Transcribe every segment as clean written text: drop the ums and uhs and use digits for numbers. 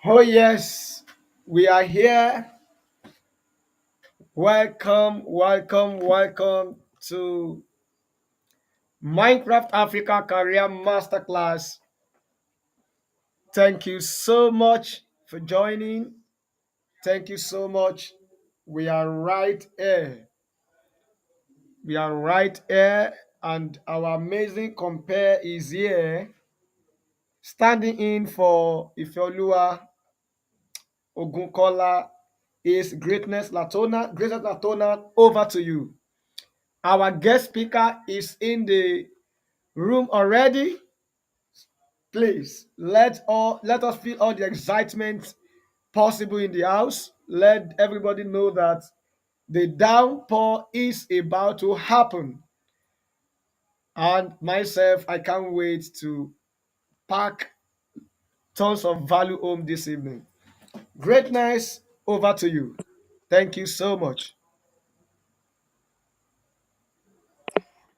Oh, yes, we are here. Welcome, welcome, welcome to Minecraft Africa Career Masterclass. Thank you so much for joining. Thank you so much. We are right here. We are right here, and our amazing compare is here, standing in for Ifeoluwa Ogunkola. Is Greatness Latona, over to you. Our guest speaker is in the room already. Please let us feel all the excitement possible in the house. Let everybody know that the downpour is about to happen. And myself, I can't wait to pack tons of value home this evening. Greatness, over to you. Thank you so much.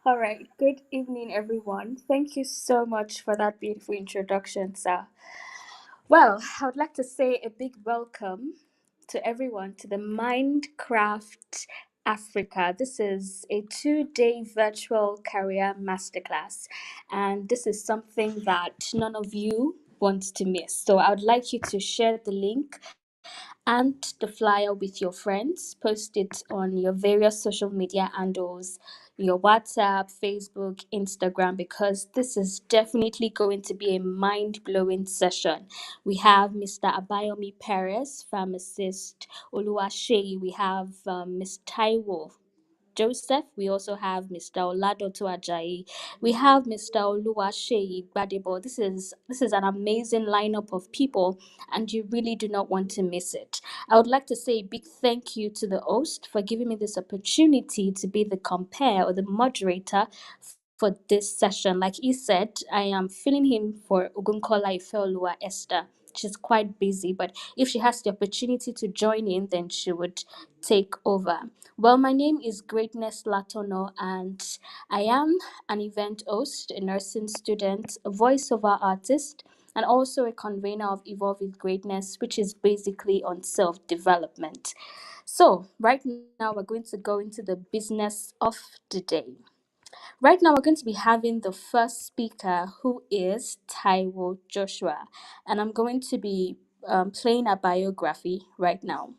All right. Good evening, everyone. Thank you so much for that beautiful introduction, sir. Well, I would like to say a big welcome to everyone to the MindCraft Africa. This is a 2-day virtual career masterclass, and this is something that none of you want to miss. So I would like you to share the link and the flyer with your friends. Post it on your various social media handles, your WhatsApp, Facebook, Instagram, because this is definitely going to be a mind blowing session. We have Mr. Abayomi Perez, pharmacist, Oluwaseyi, we have Ms. Taiwo Joseph. We also have Mr. Oladoto Ajayi. We have Mr. Oluwaseyi Gbadebo. This is an amazing lineup of people, and you really do not want to miss it. I would like to say a big thank you to the host for giving me this opportunity to be the compare or the moderator for this session. Like he said, I am filling in for Ogunkola Ifeoluwa Esther. She's quite busy, but if she has the opportunity to join in, then she would take over. Well, my name is Greatness Latono, and I am an event host, a nursing student, a voiceover artist, and also a convener of Evolve with Greatness, which is basically on self development. So, right now, we're going to go into the business of the day. Right now, we're going to be having the first speaker, who is Taiwo Joshua, and I'm going to be playing a biography right now.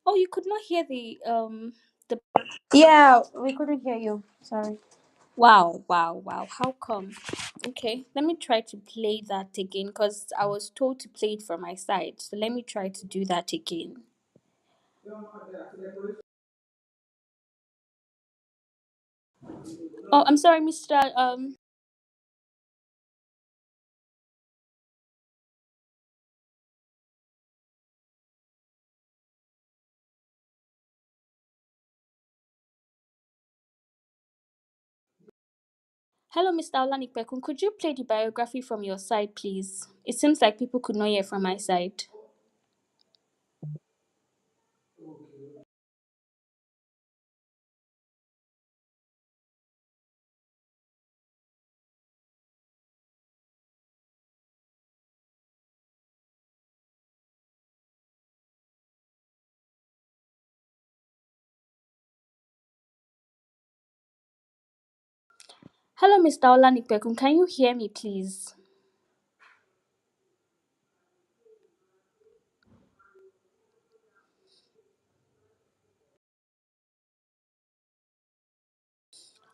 Oh, you could not hear the Yeah, we couldn't hear you. Sorry. wow, wow, wow. How come? Okay, let me try to play that again because I was told to play it from my side. So let me try to do that again. Oh, I'm sorry, Mr. Hello, Mr. Olanikpekun. Could you play the biography from your side, please? It seems like people could not hear from my side. Hello, Mr. Olanikpekun. Can you hear me, please?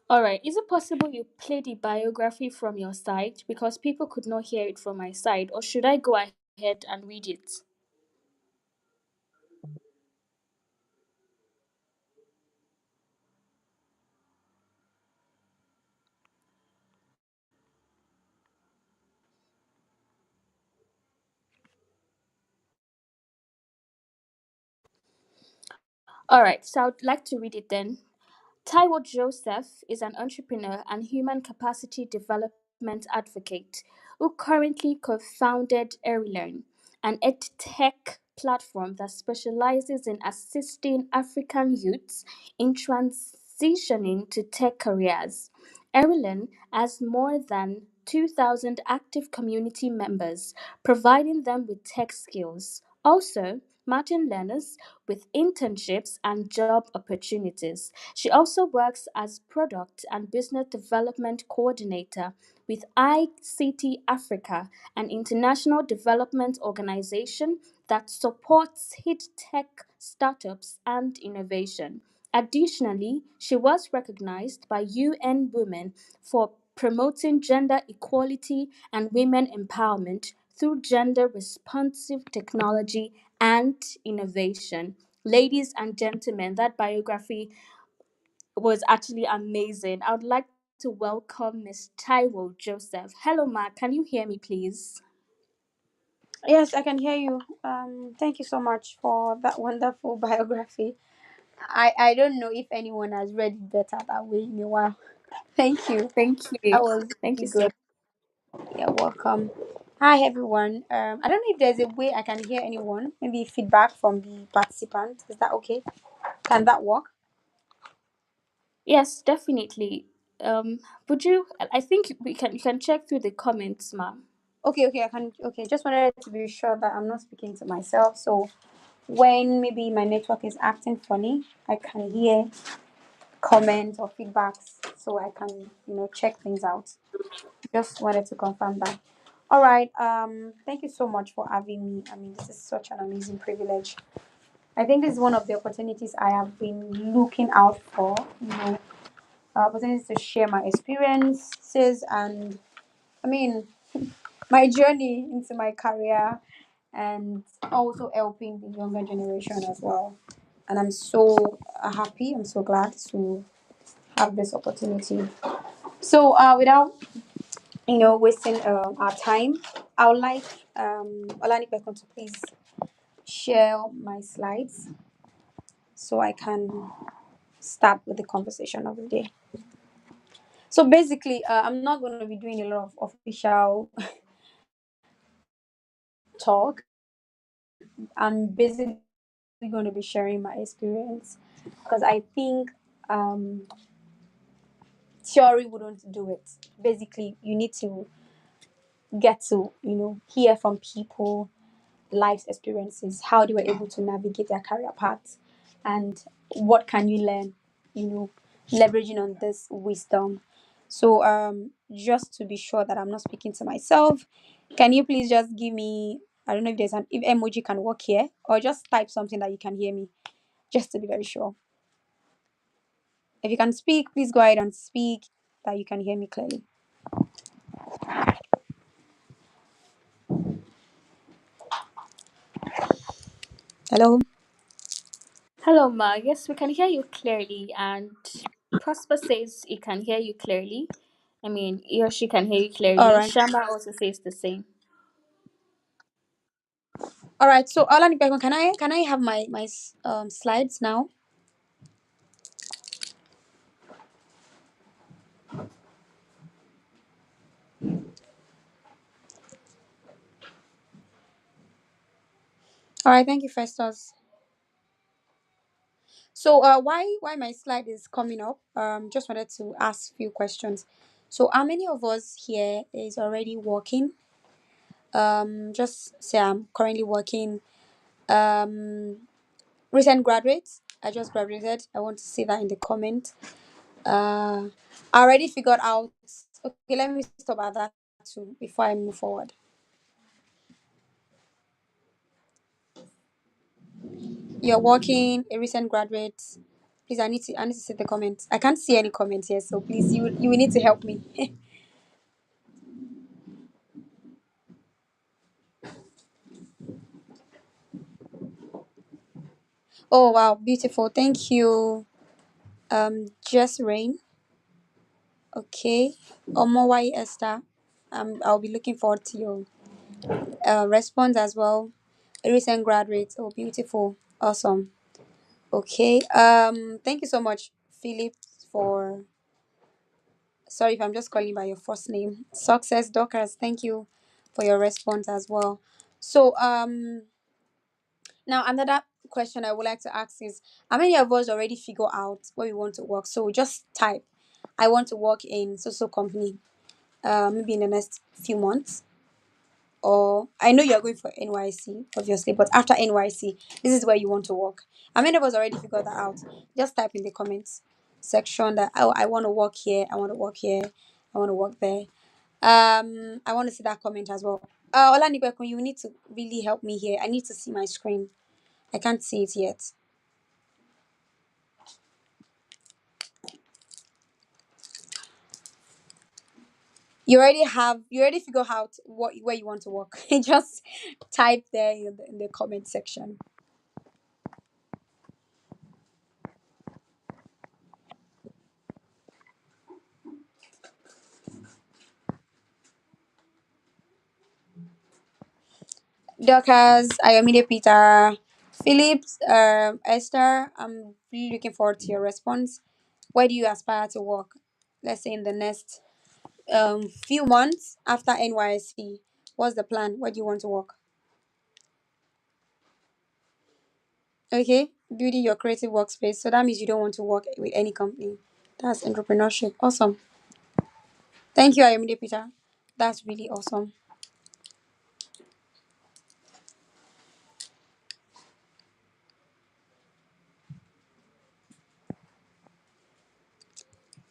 All right. Is it possible you play the biography from your side because people could not hear it from my side, or should I go ahead and read it? All right. So I would like to read it then. Taiwo Joseph is an entrepreneur and human capacity development advocate who currently co founded EriLearn, an edtech platform that specializes in assisting African youths in transitioning to tech careers. EriLearn has more than 2,000 active community members, providing them with tech skills. Also, matching learners with internships and job opportunities. She also works as product and business development coordinator with ICT Africa, an international development organization that supports hit tech startups and innovation. Additionally, she was recognized by UN Women for promoting gender equality and women empowerment through gender responsive technology and innovation. Ladies and gentlemen, that biography was actually amazing. I would like to welcome Miss Taiwo Joseph. Hello, Ma. Can you hear me, please? Yes, I can hear you. Thank you so much for that wonderful biography. I don't know if anyone has read it better that way in a while. Thank you. Thank That you. was Thank you really so. good. You're welcome. Hi everyone. I don't know if there's a way I can hear anyone. Maybe feedback from the participant. Is that okay? Can that work? Yes, definitely. Would you? I think we can. You can check through the comments, Ma. Okay, I can. Okay, just wanted to be sure that I'm not speaking to myself. So when maybe my network is acting funny, I can hear comments or feedbacks, so I can check things out. Just wanted to confirm that. All right. Thank you so much for having me. I mean, this is such an amazing privilege. I think this is one of the opportunities I have been looking out for. Opportunities to share my experiences and, I mean, my journey into my career, and also helping the younger generation as well. And I'm so happy. I'm so glad to have this opportunity. So, without wasting our time, I would like Olani Bekon to please share my slides so I can start with the conversation of the day. So basically, I'm not going to be doing a lot of official talk. I'm basically going to be sharing my experience because I think um, theory wouldn't do it. Basically, you need to get to hear from people life's experiences, how they were able to navigate their career paths, and what can you learn, leveraging on this wisdom. So, just to be sure that I'm not speaking to myself, can you please just give me, I don't know if there's an if emoji can work here, or just type something that you can hear me, just to be very sure. If you can speak, please go ahead and speak that you can hear me clearly. Hello. Hello, Ma. Yes, we can hear you clearly, and Prosper says he can hear you clearly. I mean, he or she can hear you All clearly. right. Shamba also says the same. All right. So Alan, can I have my slides now? All right. Thank you, Festus. So why my slide is coming up? Just wanted to ask few questions. So how many of us here is already working? Just say I'm currently working. Recent graduates. I just graduated. I want to see that in the comment. I already figured out. Okay, let me stop at that too before I move forward. You're working, a recent graduate. Please, I need to see the comments. I can't see any comments here, so please you will need to help me. Oh wow, beautiful. Thank you. Just Rain. Okay. Omowai Esther. I'll be looking forward to your response as well. A recent graduate. Oh, beautiful. Awesome. Okay. Thank you so much, Philip, for sorry if I'm just calling by your first name. Success Dockers, thank you for your response as well. So now another question I would like to ask is how many of us already figure out where we want to work? So just type I want to work in so company maybe in the next few months, or I know you're going for NYC, obviously, but after NYC, this is where you want to work. How many of us already figured that out? Just type in the comments section that oh, I want to work here, I want to work here, I want to work there. I want to see that comment as well. Olanibekun, you need to really help me here. I need to see my screen. I can't see it yet. You already figure out what where you want to work. Just type there in the comment section. Dorcas, Ayomide Peter, Phillips, Esther, I'm really looking forward to your response. Where do you aspire to work? Let's say in the next few months after NYSC. What's the plan? Where do you want to work? Okay, building your creative workspace. So that means you don't want to work with any company. That's entrepreneurship. Awesome. Thank you, Ayomide Peter. That's really awesome.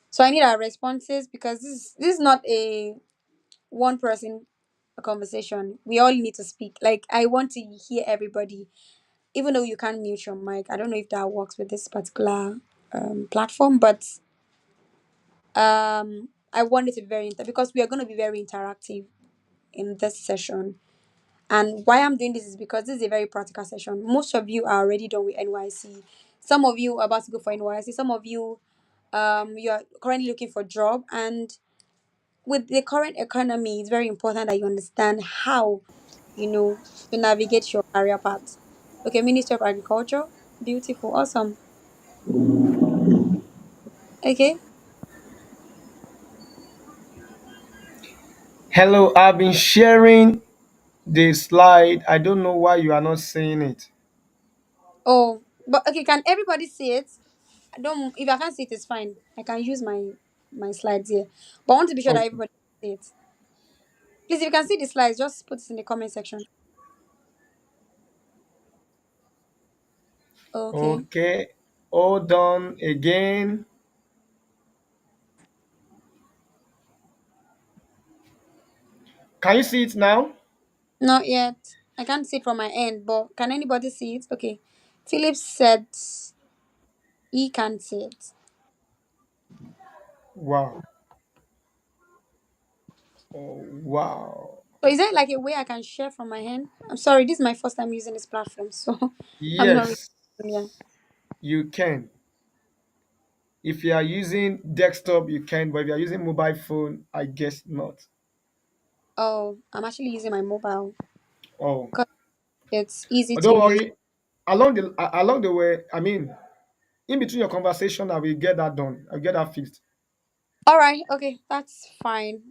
So I need our responses because this is not a one person conversation. We all need to speak. Like I want to hear everybody, even though you can't mute your mic. I don't know if that works with this particular platform, but I want it to be because we are going to be very interactive in this session. And why I'm doing this is because this is a very practical session. Most of you are already done with NYC. Some of you are about to go for NYC. Some of you you are currently looking for a job, and with the current economy, it's very important that you understand how, to navigate your career path. Okay, Minister of Agriculture, beautiful, awesome. Okay, Hello, I've been sharing the slide. I don't know why you are not seeing it. oh, but okay, can everybody see it? I don't. If I can't see it, it's fine. I can use my slides here, but I want to be sure that Okay. everybody can see it. Please, if you can see the slides, just put it in the comment section. Okay. Okay. Hold on again. Can you see it now? Not yet. I can't see it from my end, but can anybody see it? Okay. Philip said he can't see it. Wow. Oh, wow. So is there like a way I can share from my hand? I'm sorry, this is my first time using this platform, so I'm not really Yes, familiar. you can. If you are using desktop, you can, but if you are using mobile phone, I guess not. Oh, I'm actually using my mobile Oh, because it's easy but to don't use. worry. Along the way, I mean, in between your conversation, I will get that done. I'll get that fixed. All right, okay, that's fine.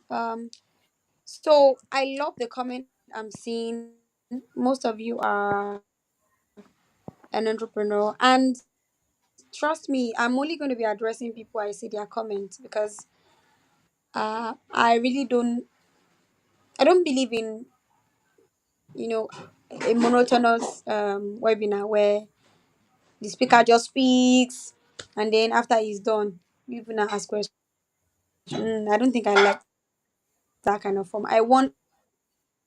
So I love the comment I'm seeing. Most of you are an entrepreneur, and trust me, I'm only going to be addressing people I see their comments because I don't believe in a monotonous webinar where the speaker just speaks and then after he's done, people now ask questions. I don't think I like that kind of form. I want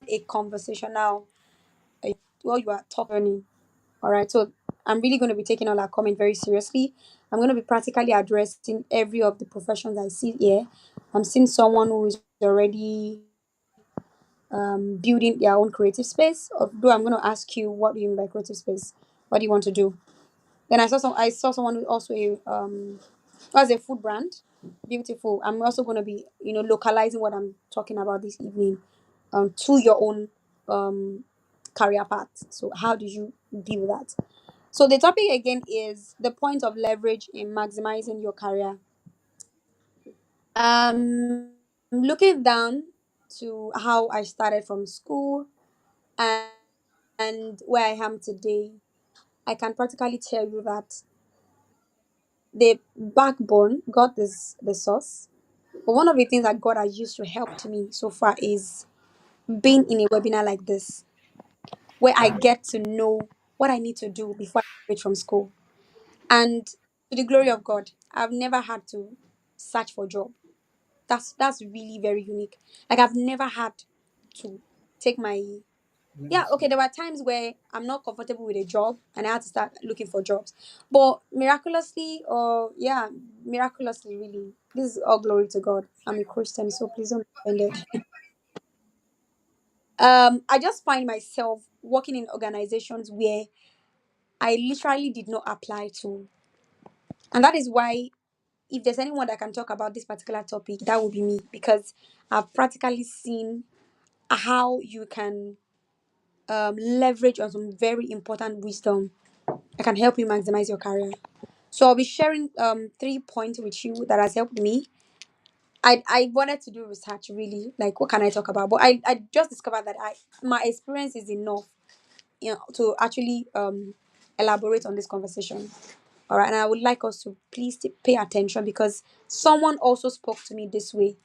a conversational while you are talking. All right, so I'm really going to be taking all our comment very seriously. I'm going to be practically addressing every of the professions I see here. I'm seeing someone who is already building their own creative space. Although I'm going to ask you, what do you mean by creative space? What do you want to do? Then I saw someone who also has a food brand. Beautiful. I'm also going to be localizing what I'm talking about this evening to your own um career path. So how do you deal with that? So the topic again is the point of leverage in maximizing your career. Looking down to how I started from school and where I am today, I can practically tell you that the backbone, God is the source. But one of the things that God has used to help to me so far is being in a webinar like this, where I get to know what I need to do before I graduate from school. And to the glory of God, I've never had to search for a job. That's really very unique. Like I've never had to take my yeah, okay, there were times where I'm not comfortable with a job and I had to start looking for jobs. But miraculously, or yeah, miraculously really, this is all glory to God. I'm a Christian, so please don't be offended. I just find myself working in organizations where I literally did not apply to. And that is why if there's anyone that can talk about this particular topic, that would be me because I've practically seen how you can leverage on some very important wisdom that can help you maximize your career. So I'll be sharing 3 points with you that has helped me. I wanted to do research really, like what can I talk about? But I just discovered that I my experience is enough, to actually elaborate on this conversation. All right, and I would like us to please pay attention because someone also spoke to me this way,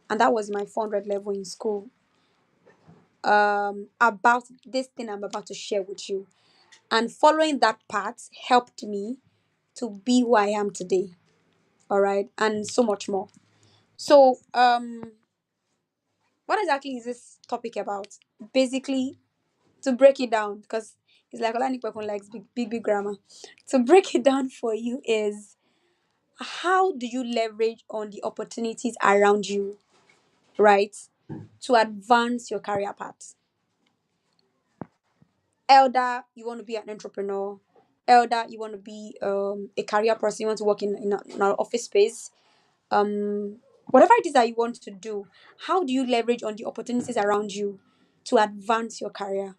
and that was my 400 level in school. About this thing I'm about to share with you, and following that path helped me to be who I am today. All right, and so much more. So, what exactly is this topic about? Basically, to break it down, because it's like Olani Pekun likes big grammar. To break it down for you is how do you leverage on the opportunities around you, right, to advance your career path? Elder, you want to be an entrepreneur. Elder, you want to be a career person. You want to work in an office space. Whatever it is that you want to do, how do you leverage on the opportunities around you to advance your career?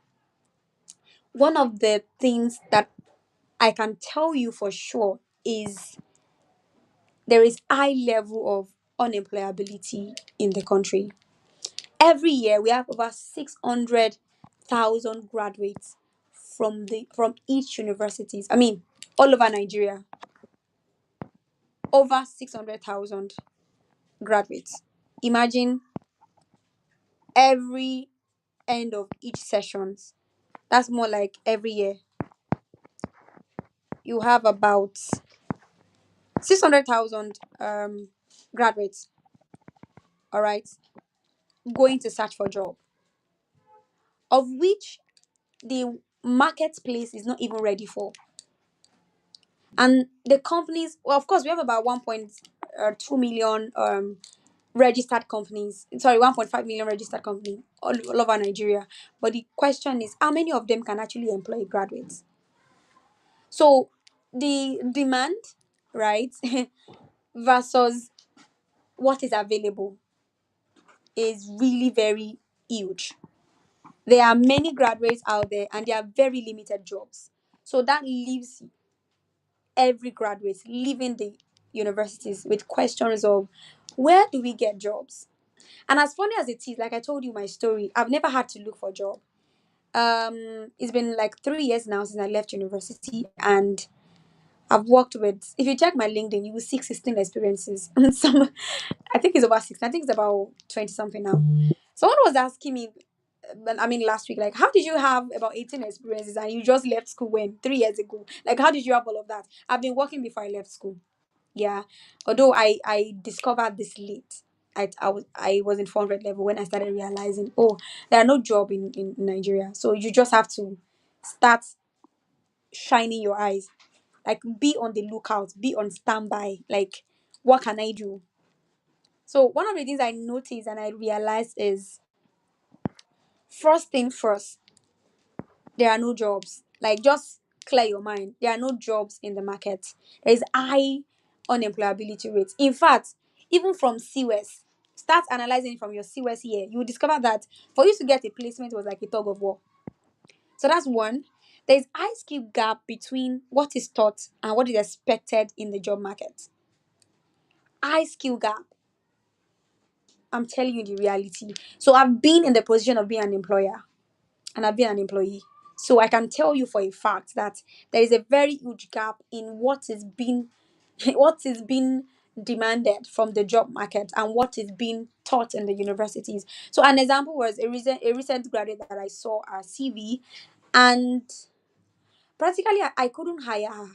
One of the things that I can tell you for sure is there is high level of unemployability in the country. Every year we have over 600,000 graduates from each universities. I mean, all over Nigeria, over 600,000 graduates. Imagine every end of each sessions. That's more like every year you have about 600,000 graduates, all right, going to search for job, of which the marketplace is not even ready for. And the companies, well, of course, we have about 1.2 million registered companies. Sorry, 1.5 million registered company all over Nigeria. But the question is, how many of them can actually employ graduates? So the demand, right? versus what is available is really very huge. There are many graduates out there and there are very limited jobs. So that leaves every graduate leaving the universities with questions of where do we get jobs? And as funny as it is, like I told you my story, I've never had to look for a job. It's been like 3 years now since I left university, and I've worked with, if you check my LinkedIn, you will see 16 experiences. And some, I think it's over 16, I think it's about 20 something now. Someone was asking me, I mean, last week, like, how did you have about 18 experiences and you just left school when 3 years ago? Like, how did you have all of that? I've been working before I left school. Yeah. Although I discovered this late. I was in 400 level when I started realizing, oh, there are no job in Nigeria. So you just have to start shining your eyes. Like, be on the lookout, be on standby. Like, what can I do? So one of the things I noticed and I realized is, first thing first, there are no jobs. Like, just clear your mind. There are no jobs in the market. There is high unemployability rate. In fact, even from CWES, start analyzing from your CWES here. You will discover that for you to get a placement was like a tug of war. So that's one. There's high skill gap between what is taught and what is expected in the job market. High skill gap. I'm telling you the reality. So I've been in the position of being an employer and I've been an employee. So I can tell you for a fact that there is a very huge gap in what is being what is being demanded from the job market and what is being taught in the universities. So an example was a recent graduate that I saw her CV, and practically I couldn't hire her.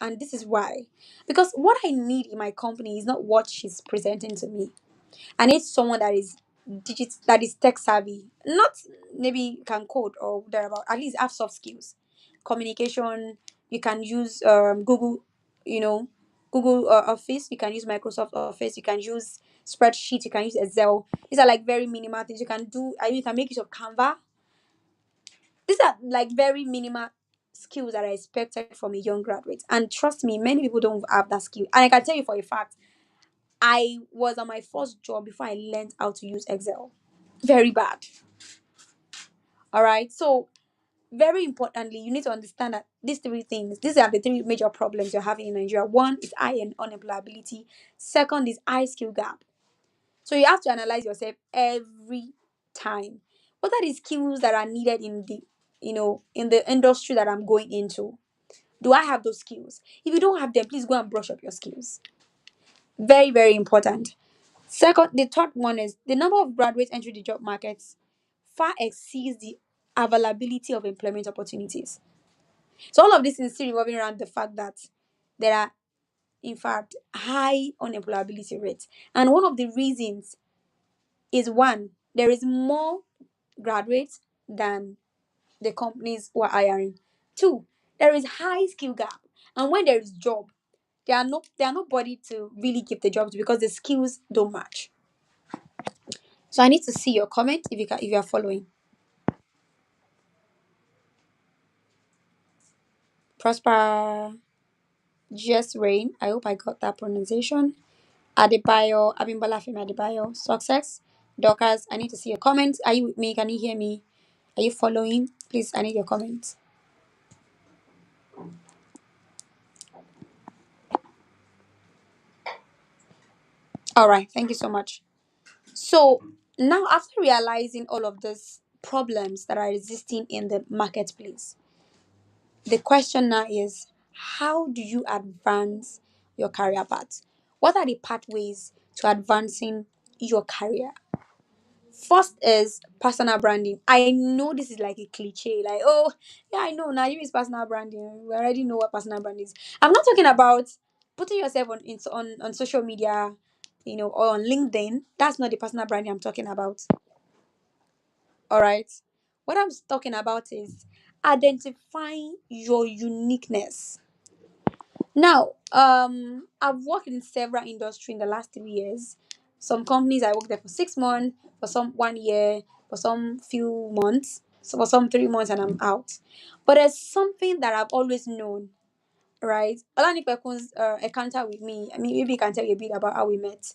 And this is why. Because what I need in my company is not what she's presenting to me. I need someone that is tech savvy, not maybe can code or thereabout. At least have soft skills, communication. You can use Google, you know, Google Office. You can use Microsoft Office. You can use spreadsheet. You can use Excel. These are like very minimal things you can do. I mean, you can make use of Canva. These are like very minimal skills that are expected from a young graduate. And trust me, many people don't have that skill. And I can tell you for a fact, I was on my first job before I learned how to use Excel. Very bad. All right. So, very importantly, you need to understand that these are the three major problems you're having in Nigeria. One is high unemployability. Second is high skill gap. So, you have to analyze yourself every time. What are the skills that are needed in the industry that I'm going into? Do I have those skills? If you don't have them, please go and brush up your skills. Very, very important. Second, the third one is the number of graduates entering the job markets far exceeds the availability of employment opportunities. So all of this is still revolving around the fact that there are, in fact, high unemployability rates. And one of the reasons is, one, there is more graduates than the companies who are hiring. Two, there is high skill gap. And when there is job, there are nobody to really give the jobs because the skills don't match. So I need to see your comment if you are following. Prosper Just Rain. I hope I got that pronunciation. Adebayo, Abimbola Femi Adebayo. Success. Dorcas, I need to see your comments. Are you with me? Can you hear me? Are you following? Please, I need your comments. All right. Thank you so much. So now, after realizing all of these problems that are existing in the marketplace, the question now is, how do you advance your career path? What are the pathways to advancing your career? First is personal branding. I know this is like a cliche, like, oh, yeah, I know now you use personal branding. We already know what personal branding is. I'm not talking about putting yourself on social media, or on LinkedIn. That's not the personal branding I'm talking about. All right. What I'm talking about is identifying your uniqueness. Now, I've worked in several industries in the last 3 years. Some companies I worked there for 6 months, for some 1 year, for some few months, so for some 3 months, and I'm out. But there's something that I've always known. right? Olanipekun's encounter with me. I mean, maybe you can tell you a bit about how we met.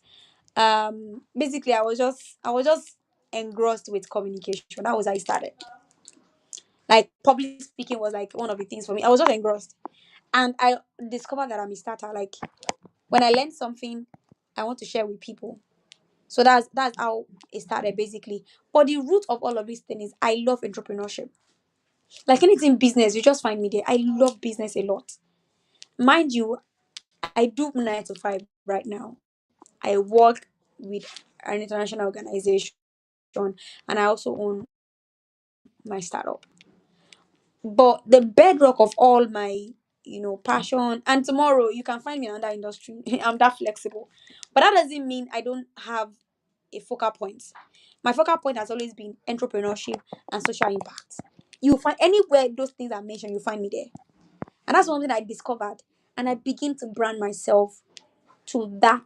Basically, I was just engrossed with communication. That was how I started. Like public speaking was like one of the things for me. I was just engrossed, and I discovered that I'm a starter. Like when I learn something, I want to share with people. So that's how it started basically. But the root of all of these things is I love entrepreneurship. Like anything business, you just find me there. I love business a lot. Mind you, I do 9 to 5 right now. I work with an international organization, and I also own my startup. But the bedrock of all my, passion, and tomorrow you can find me in another industry. I'm that flexible. But that doesn't mean I don't have a focal point. My focal point has always been entrepreneurship and social impact. You find anywhere those things are mentioned, you find me there. And that's something I discovered. And I begin to brand myself to that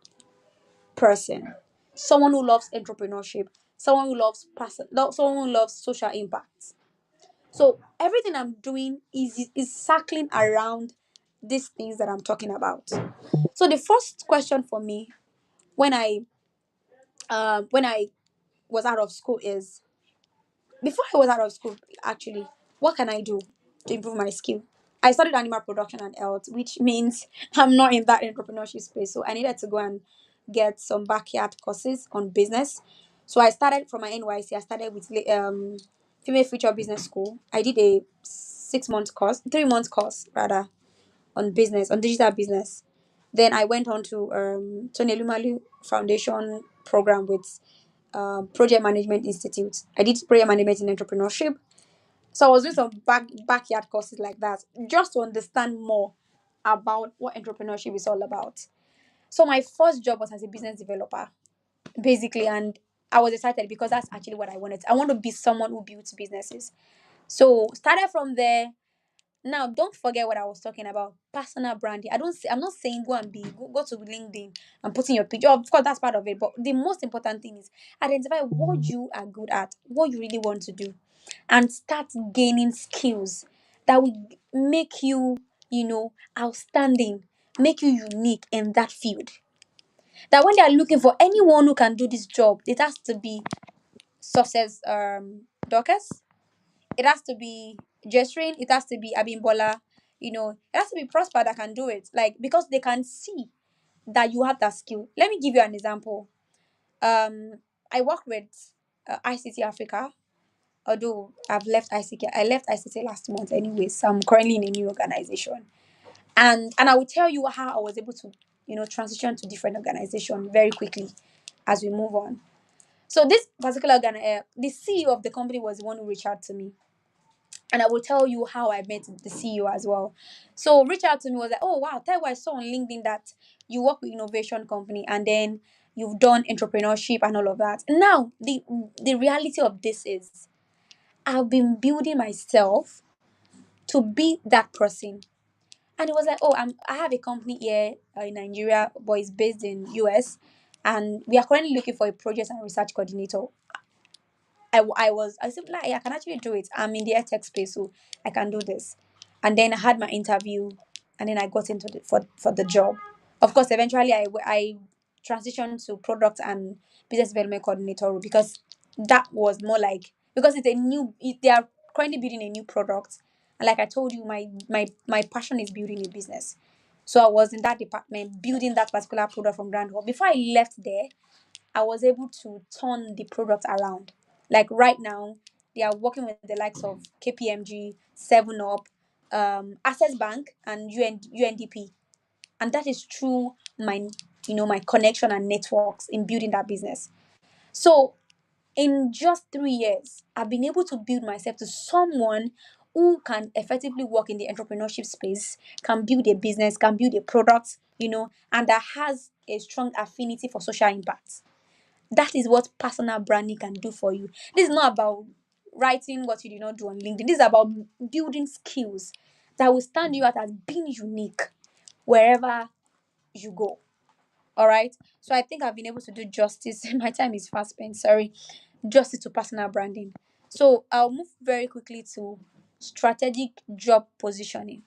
person. Someone who loves entrepreneurship, someone who loves someone who loves social impact. So everything I'm doing is circling around these things that I'm talking about. So the first question for me when I was out of school is, before I was out of school, actually, what can I do to improve my skill? I studied animal production and health, which means I'm not in that entrepreneurship space. So I needed to go and get some backyard courses on business. So I started from my NYC. I started with Female Future Business School. I did a 6 month course, 3 months course rather, on business, on digital business. Then I went on to Tony Lumalu Foundation program with Project Management Institute. I did project management in entrepreneurship. So I was doing some backyard courses like that just to understand more about what entrepreneurship is all about. So my first job was as a business developer, basically, and I was excited because that's actually what I wanted. I want to be someone who builds businesses. So started from there. Now, don't forget what I was talking about. Personal branding. I'm not saying go to LinkedIn and put in your picture. Of course, that's part of it. But the most important thing is identify what you are good at, what you really want to do, and start gaining skills that will make you, outstanding, make you unique in that field. That when they are looking for anyone who can do this job, it has to be success Dorcas, it has to be gesturing, it has to be Abimbola, it has to be Prosper that can do it. Like, because they can see that you have that skill. Let me give you an example. Um, I work with ICT Africa, although I've left ICT. I left ICT last month anyway, so I'm currently in a new organization. And I will tell you how I was able to, transition to different organization very quickly as we move on. So this particular the CEO of the company was the one who reached out to me, and I will tell you how I met the CEO as well. So reach out to me, was like, oh wow, tell you what I saw on LinkedIn that you work with innovation company and then you've done entrepreneurship and all of that. Now the reality of this is I've been building myself to be that person. And it was like, oh, I have a company here in Nigeria, but it's based in US, and we are currently looking for a project and research coordinator. I said, like, I can actually do it. I'm in the tech space, so I can do this. And then I had my interview, and then I got into for the job. Of course, eventually I transitioned to product and business development coordinator role, because that was more like, because they are currently building a new product, and like I told you, my passion is building a business. So I was in that department building that particular product from ground up. Before I left there, I was able to turn the product around. Like right now, they are working with the likes of KPMG, Seven Up, Access Bank, and UNDP, and that is through my connection and networks in building that business. So in just 3 years, I've been able to build myself to someone who can effectively work in the entrepreneurship space, can build a business, can build a product, and that has a strong affinity for social impact. That is what personal branding can do for you. This is not about writing what you did not do on LinkedIn. This is about building skills that will stand you out as being unique wherever you go. All right. So I think I've been able to do justice. My time is fast spent. Sorry. Justice to personal branding. So I'll move very quickly to strategic job positioning.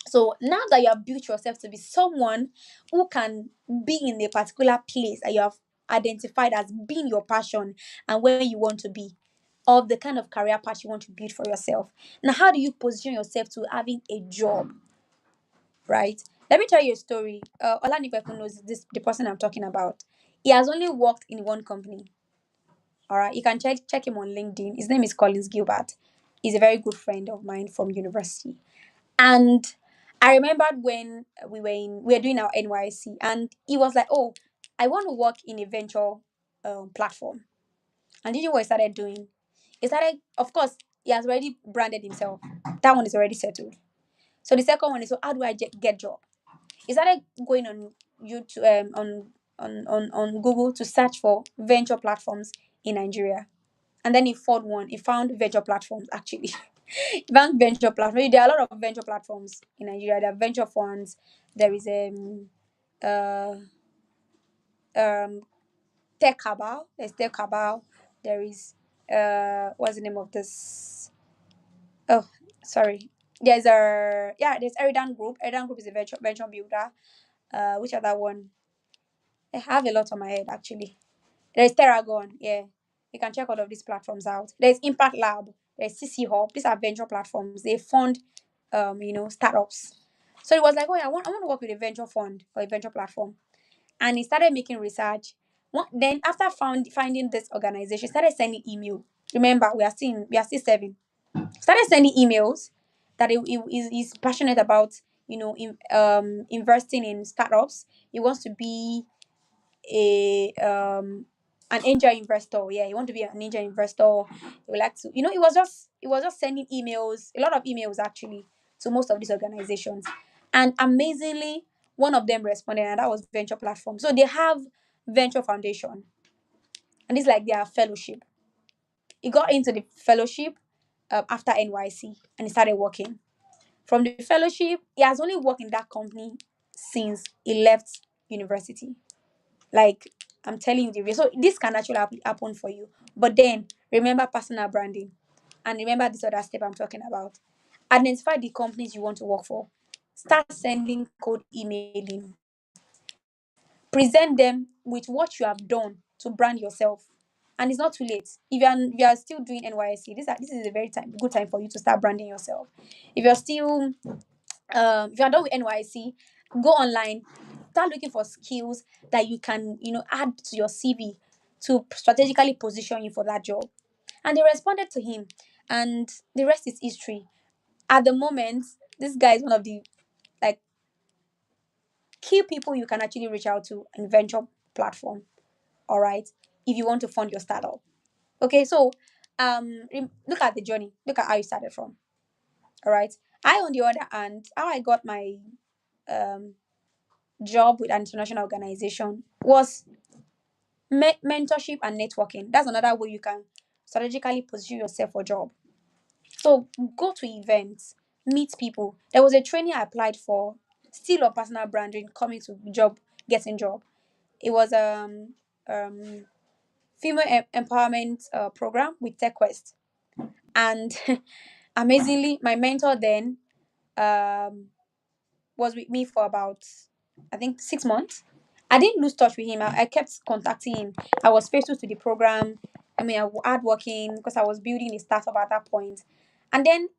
So now that you have built yourself to be someone who can be in a particular place that you have identified as being your passion and where you want to be, of the kind of career path you want to build for yourself. Now, how do you position yourself to having a job, right? Let me tell you a story. Olanipeku knows this, the person I'm talking about. He has only worked in one company. All right, you can check him on LinkedIn. His name is Collins Gilbert. He's a very good friend of mine from university. And I remembered when we were doing our NYC, and he was like, "Oh, I want to work in a venture platform." And did you know what he started doing? He started, of course, he has already branded himself. That one is already settled. So the second one is, so how do I get job? He started going on YouTube, on Google to search for venture platforms in Nigeria. And then he found one. He found venture platforms actually. He found venture platforms. There are a lot of venture platforms in Nigeria. There are venture funds. There is uh um Tech Cabal. There's Tech Cabal. There is what's the name of this? Oh, sorry. There's a yeah. There's Eridan Group. Eridan Group is a venture builder. Which other one? I have a lot on my head actually. There's Terragon, yeah. You can check all of these platforms out. There's Impact Lab, there's CC Hub. These are venture platforms. They fund startups. So it was like, oh yeah, I want to work with a venture fund or a venture platform. And he started making research. Then after finding this organization, he started sending email. Remember, we are still serving. Started sending emails that he's passionate about, investing in startups. He wants to be a an angel investor. Yeah, you want to be an angel investor. You would like to, it was just sending emails, a lot of emails actually, to most of these organizations. And amazingly, one of them responded, and that was Venture Platform. So they have Venture Foundation, and it's like their fellowship. He got into the fellowship after NYC, and he started working. From the fellowship, he has only worked in that company since he left university. Like, I'm telling you the real. So this can actually happen for you. But then remember personal branding, and remember this other step I'm talking about. Identify the companies you want to work for. Start sending cold emailing. Present them with what you have done to brand yourself. And it's not too late. If you are still doing NYSC, this is a very good time for you to start branding yourself. If you're still if you're done with NYC, go online, start looking for skills that you can, add to your CV to strategically position you for that job. And they responded to him, and the rest is history. At the moment, this guy is one of the like key people you can actually reach out to in venture platform. All right, if you want to fund your startup. Okay, so look at the journey. Look at how you started from. All right, I on the other hand, how I got my um job with an international organization was mentorship and networking. That's another way you can strategically position yourself for job. So go to events, meet people. There was a training I applied for, still on personal branding, coming to job, getting job. It was um female empowerment program with TechQuest, and amazingly, my mentor then um was with me for about, I think, 6 months. I didn't lose touch with him. I kept contacting him. I was faithful to the program. I mean, I was hardworking because I was building a startup at that point. And then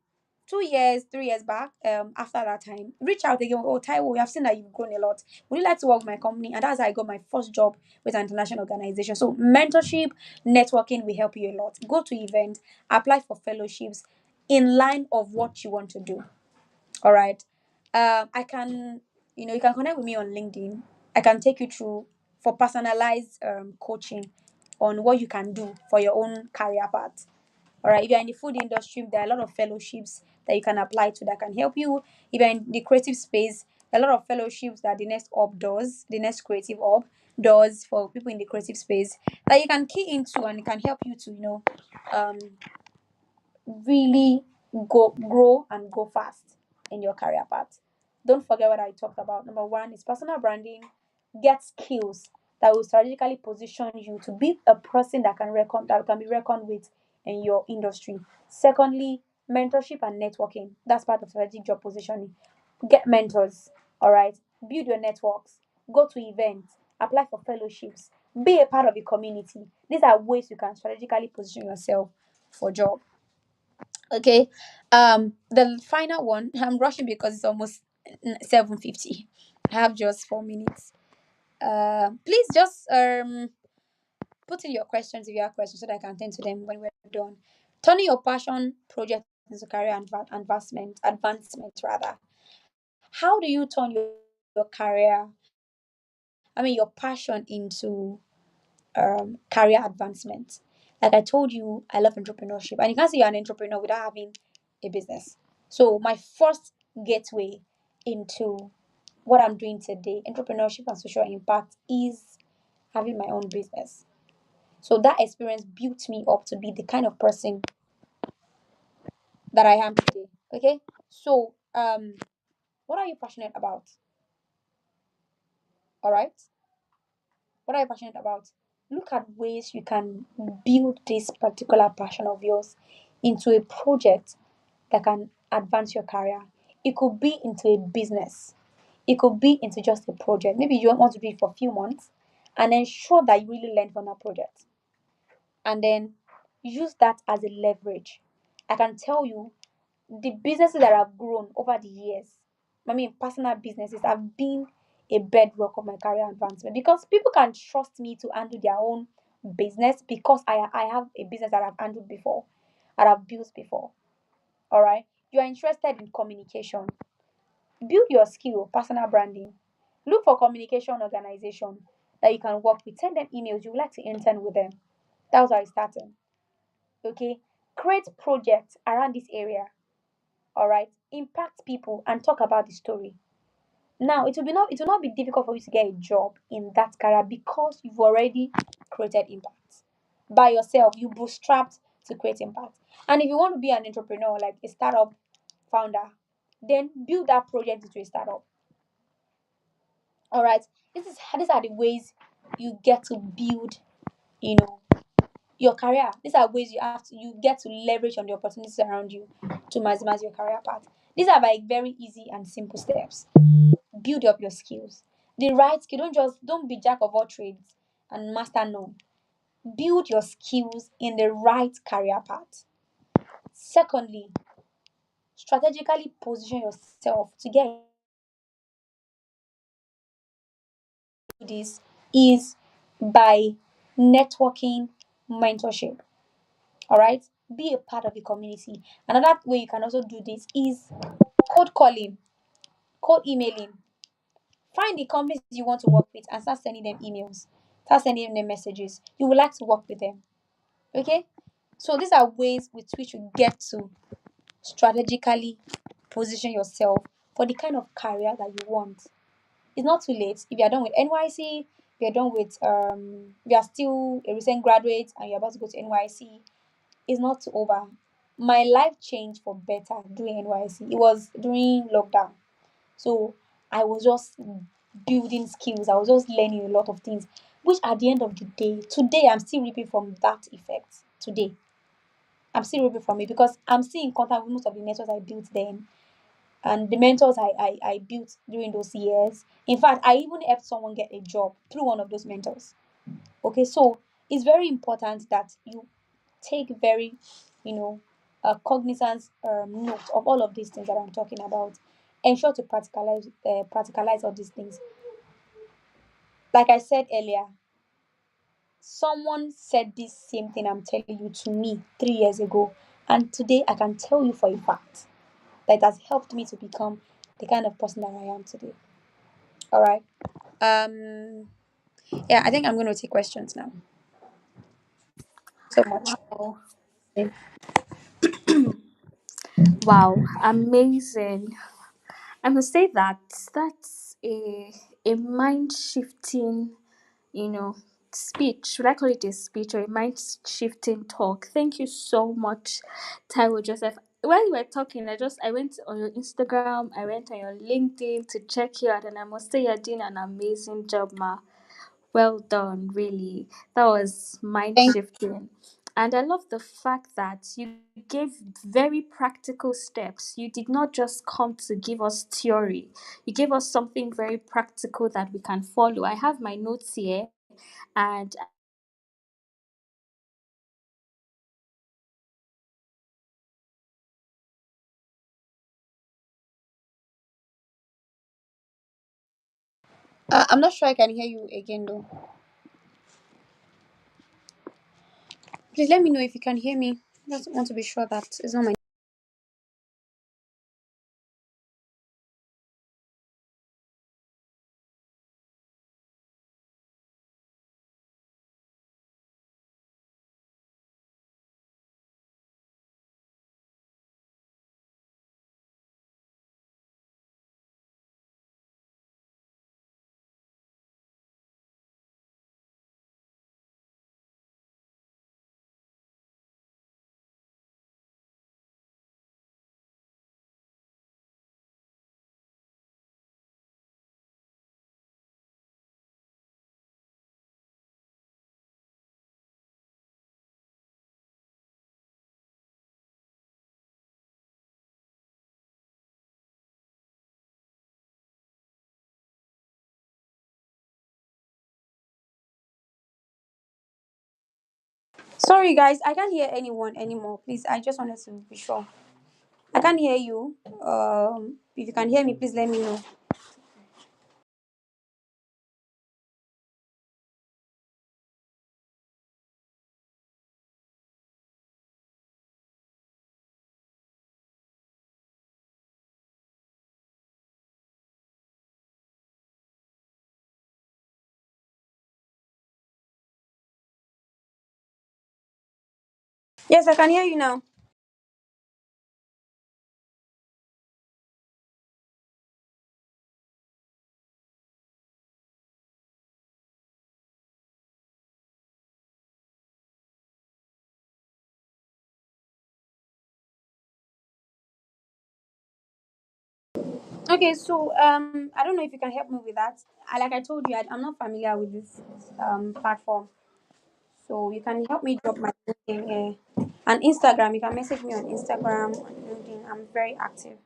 2 years, 3 years back, after that time, reach out again. Oh, Taiwo, we have seen that you've grown a lot. Would you like to work with my company? And that's how I got my first job with an international organization. So mentorship, networking will help you a lot. Go to events, apply for fellowships in line of what you want to do. All right. I can, you can connect with me on LinkedIn. I can take you through for personalized coaching on what you can do for your own career path. All right. If you're in the food industry, there are a lot of fellowships that you can apply to that can help you. If you're in the creative space, a lot of fellowships that the next hub does, the next creative hub does for people in the creative space that you can key into, and it can help you to, um, really grow and go fast in your career path. Don't forget what I talked about. Number one is personal branding. Get skills that will strategically position you to be a person that can be reckoned with in your industry. Secondly, mentorship and networking. That's part of strategic job positioning. Get mentors, all right? Build your networks, go to events, apply for fellowships, be a part of a community. These are ways you can strategically position yourself for job. Okay. The final one, I'm rushing because it's almost 7:50. I have just 4 minutes. Please just put in your questions if you have questions so that I can attend to them when we're done. Turning your passion project into career advancement rather. How do you turn your career, I mean your passion into career advancement? Like I told you, I love entrepreneurship, and you can't say you're an entrepreneur without having a business. So my first gateway into what I'm doing today, entrepreneurship and social impact, is having my own business. So that experience built me up to be the kind of person that I am today. Okay. So what are you passionate about? All right. What are you passionate about? Look at ways you can build this particular passion of yours into a project that can advance your career. It could be into a business. It could be into just a project. Maybe you want to do it for a few months and ensure that you really learn from that project. And then use that as a leverage. I can tell you the businesses that have grown over the years, I mean, personal businesses have been a bedrock of my career advancement because people can trust me to handle their own business because I have a business that I've handled before, that I've built before. All right. You are interested in communication, build your skill, personal branding. Look for communication organization that you can work with. Send them emails. You would like to intern with them. That's how it's starting. Okay. Create projects around this area. All right, impact people and talk about the story. Now it will not be difficult for you to get a job in that career because you've already created impact by yourself. You bootstrapped to create impact. And if you want to be an entrepreneur, like a startup founder, then build that project into a startup. All right, these are the ways you get to build, you know, your career. These are ways you get to leverage on the opportunities around you to maximize your career path. These are like very easy and simple steps. Build up your skills. The right skill. Don't be jack of all trades and master none. Build your skills in the right career path. Secondly, strategically position yourself to get this is by networking, mentorship. All right, be a part of the community. Another way you can also do this is cold calling, cold emailing. Find the companies you want to work with and start sending them emails, start sending them messages. You would like to work with them. Okay? So these are ways with which you get to strategically position yourself for the kind of career that you want. It's not too late. If you're done with NYC, if you're done with if you're still a recent graduate and you're about to go to NYC, it's not over. My life changed for better during NYC. It was during lockdown. So I was just building skills. I was just learning a lot of things, which at the end of the day, today I'm still reaping from that effect. Today, I'm still reaping from it because I'm still in contact with most of the mentors I built then and the mentors I built during those years. In fact, I even helped someone get a job through one of those mentors. Okay, so it's very important that you take very, you know, cognizance note of all of these things that I'm talking about. Ensure to practicalize all these things. Like I said earlier, someone said this same thing I'm telling you to me 3 years ago, and today I can tell you for a fact that it has helped me to become the kind of person that I am today. All right. Um. Yeah, I think I'm going to take questions now. So much. Wow. Wow, amazing. I must say that that's a mind shifting, you know, speech. Should I call it a speech or a mind shifting talk? Thank you so much, Taiwo Joseph. While you were talking, I went on your Instagram, I went on your LinkedIn to check you out, and I must say you're doing an amazing job, ma. Well done, really. That was mind Thank shifting. And I love the fact that you gave very practical steps. You did not just come to give us theory, you gave us something very practical that we can follow. I have my notes here, and I would like to say thank you so much for sharing your I'm not sure I can hear you again though. Please let me know if you can hear me. Just want to be sure that it's not my. Sorry guys, I can't hear anyone anymore. Please, I just wanted to be sure. I can't hear you. If you can hear me, please let me know. Yes, I can hear you now. Okay, so I don't know if you can help me with that. Like I told you, I'm not familiar with this platform, so you can help me drop my LinkedIn here. And Instagram, you can message me on Instagram, on LinkedIn. I'm very active.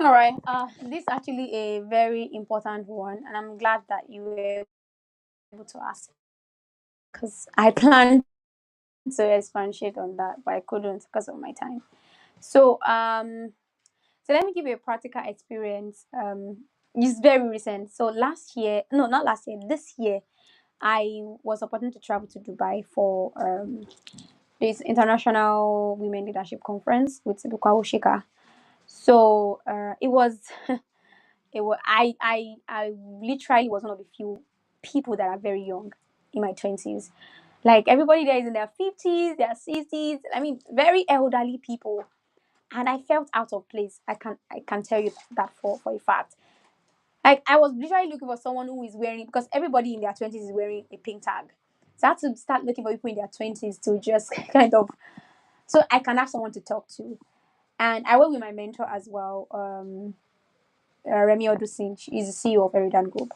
All right. This is actually a very important one, and I'm glad that you were able to ask because I planned to expatiate on that, but I couldn't because of my time. So, so let me give you a practical experience. It's very recent. So last year, no, not last year, this year, I was opportunity to travel to Dubai for this international women leadership conference with Bukawo Shika. So it was it was I literally was one of the few people that are very young. in my 20s. Like everybody there is in their 50s, their 60s. I mean, very elderly people, and I felt out of place. I can tell you that for a fact. Like I was literally looking for someone who is wearing, because everybody in their 20s is wearing a pink tag. So I had to start looking for people in their 20s to just kind of, so I can have someone to talk to. And I work with my mentor as well, Remy Odusin. She is the CEO of Eridan Group.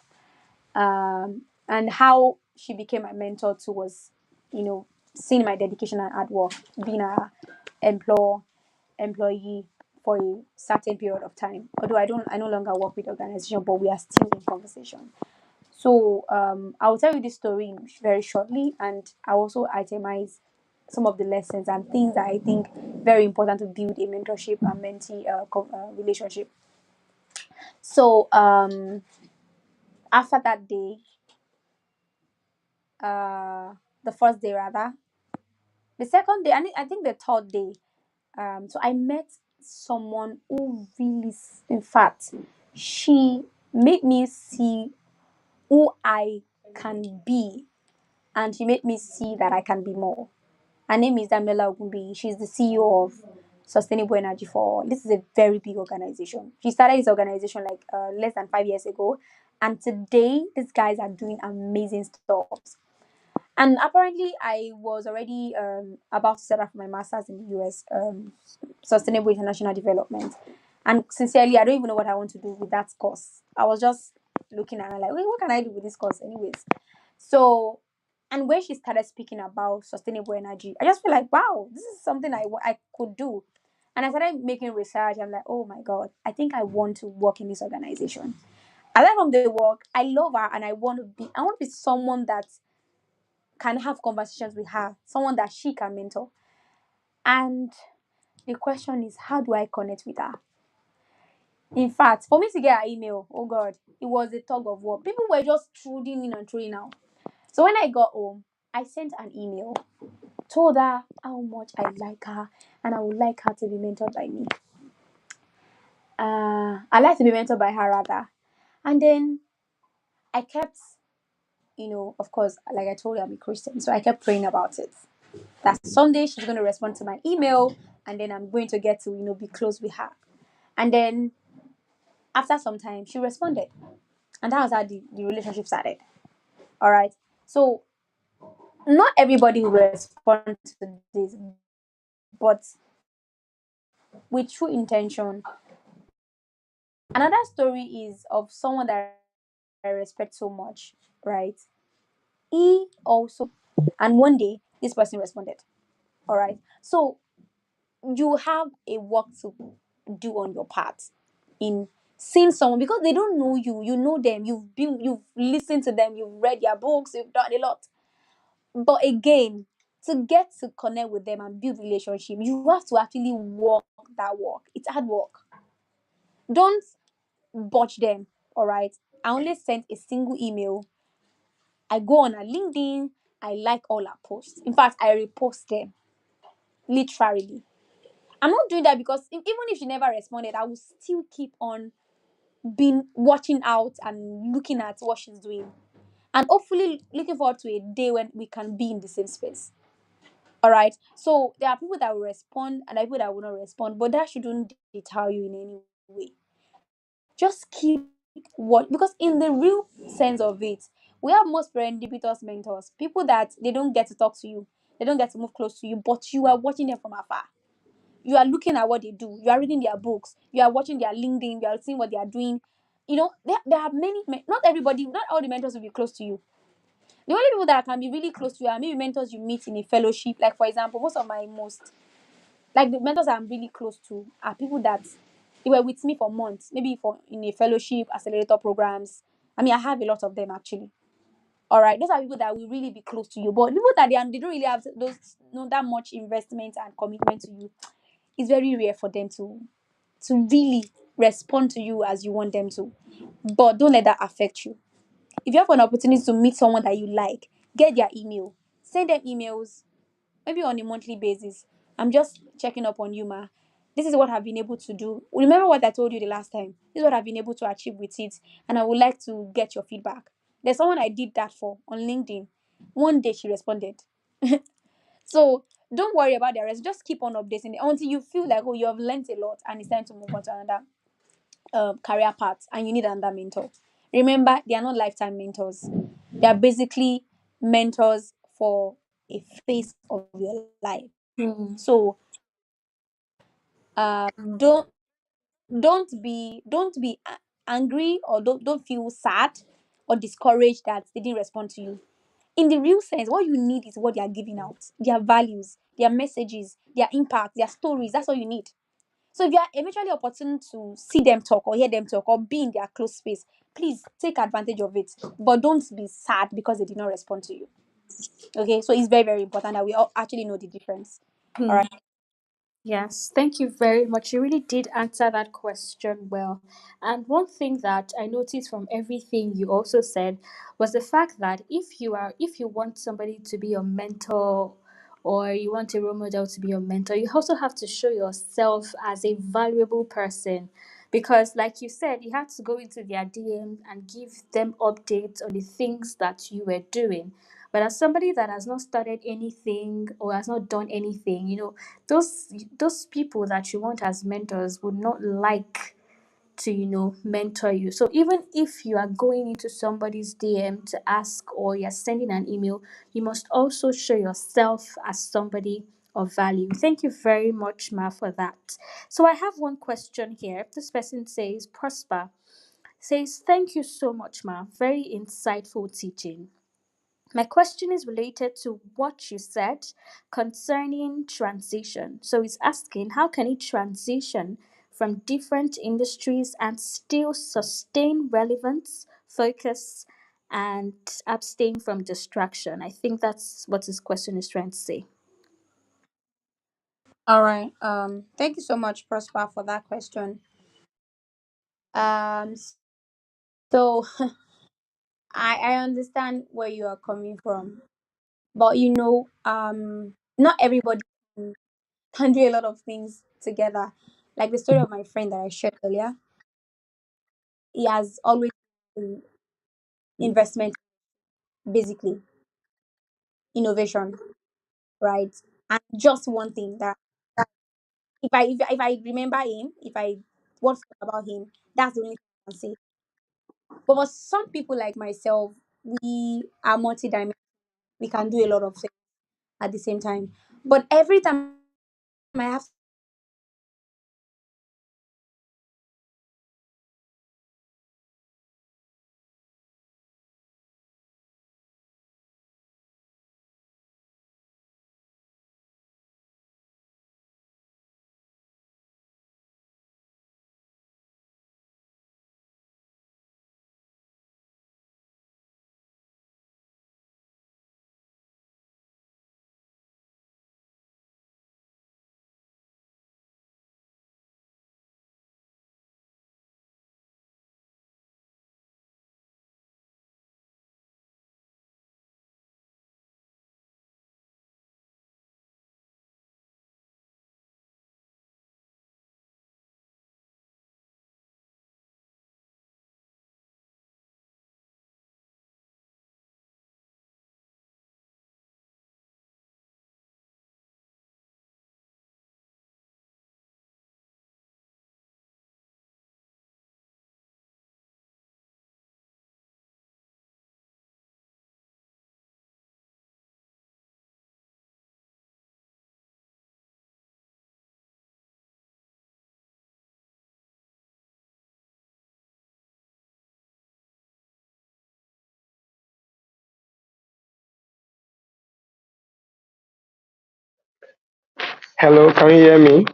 And how she became my mentor too was, seeing my dedication and hard work, being a employer employee for a certain period of time. Although I no longer work with the organization, but we are still in conversation. So I will tell you this story very shortly, and I also itemize some of the lessons and things that I think very important to build a mentorship and mentee relationship. So after that day, the first day rather, the second day, and I think the third day, so I met someone who really, in fact, she made me see who I can be, and she made me see that I can be more. Her name is Damela Ogunbi. She's the CEO of Sustainable Energy for, this is a very big organization. She started this organization like less than 5 years ago, and today these guys are doing amazing stuff. And apparently, I was already about to set up my master's in the US, Sustainable International Development. And sincerely, I don't even know what I want to do with that course. I was just looking at her like, wait, what can I do with this course, anyways? So, and when she started speaking about sustainable energy, I just feel like, wow, this is something I could do. And I started making research. I'm like, oh my God, I think I want to work in this organization. Apart from the work, I love her, and I want to be someone that can have conversations with her, someone that she can mentor. And the question is, how do I connect with her? In fact, for me to get her email, oh God, it was a tug of war. People were just throwing in and throwing out. So when I got home, I sent an email, told her how much I like her, and I would like her to be mentored by me. I like to be mentored by her rather. And then I kept, of course, like I told you, I'm a Christian, so I kept praying about it. That someday she's going to respond to my email, and then I'm going to get to, be close with her. And then after some time, she responded. And that was how the relationship started. All right. So not everybody will respond to this, but with true intention. Another story is of someone that I respect so much, right? He also, and one day this person responded. All right. So you have a work to do on your part in seeing someone, because they don't know you. You know them. You've listened to them. You've read their books. You've done a lot. But again, to get to connect with them and build relationship, you have to actually walk that walk. It's hard work. Don't botch them. All right. I only sent a single email. I go on a LinkedIn. I like all her posts. In fact, I repost them literally. I'm not doing that because even if she never responded, I will still keep on being watching out and looking at what she's doing, and hopefully looking forward to a day when we can be in the same space. All right. So there are people that will respond and there are people that will not respond, but that shouldn't deter you in any way. Just keep what, because in the real sense of it, we have most serendipitous mentors, people that they don't get to talk to you, they don't get to move close to you, but you are watching them from afar. You are looking at what they do. You are reading their books. You are watching their LinkedIn. You are seeing what they are doing. There are many. Not everybody. Not all the mentors will be close to you. The only people that can be really close to you are maybe mentors you meet in a fellowship. Like for example, most of my most like the mentors I'm really close to are people that they were with me for months. Maybe for in a fellowship, accelerator programs. I mean, I have a lot of them actually. All right, those are people that will really be close to you. But people that they don't really have those that much investment and commitment to you, it's very rare for them to really respond to you as you want them to. But don't let that affect you. If you have an opportunity to meet someone that you like, get their email, send them emails, maybe on a monthly basis. I'm just checking up on you, ma. This is what I've been able to do. Remember what I told you the last time. This is what I've been able to achieve with it, and I would like to get your feedback. There's someone I did that for on LinkedIn. One day she responded. So don't worry about the rest. Just keep on updating it until you feel like, oh, you have learned a lot and it's time to move on to another career path and you need another mentor. Remember, they are not lifetime mentors. They are basically mentors for a phase of your life. Hmm. So uh, don't don't be angry, or don't feel sad or discouraged that they didn't respond to you. In the real sense, what you need is what they are giving out, their values, their messages, their impact, their stories. That's all you need. So if you are eventually opportune to see them talk or hear them talk or be in their close space, please take advantage of it. But don't be sad because they did not respond to you. Okay, so it's very, very important that we all actually know the difference. All Hmm. right. Yes, thank you very much. You really did answer that question well. And one thing that I noticed from everything you also said was the fact that if you want somebody to be your mentor, or you want a role model to be your mentor, you also have to show yourself as a valuable person. Because like you said, you had to go into their DM and give them updates on the things that you were doing. But as somebody that has not started anything or has not done anything, those people that you want as mentors would not like to mentor you. So even if you are going into somebody's DM to ask, or you're sending an email, you must also show yourself as somebody of value. Thank you very much, Ma, for that. So I have one question here. This person says, Prosper says, thank you so much, Ma, very insightful teaching. My question is related to what you said concerning transition. So it's asking, how can it transition from different industries and still sustain relevance, focus, and abstain from distraction? I think that's what this question is trying to say. All right. Thank you so much, Prosper, for that question. Um, so I understand where you are coming from, but not everybody can do a lot of things together. Like the story of my friend that I shared earlier, he has always been investment, basically innovation, right? And just one thing that if I remember him, if I want to talk about him, that's the only thing I can say. But for some people like myself, we are multidimensional. We can do a lot of things at the same time. But every time I have Hello, can you hear me?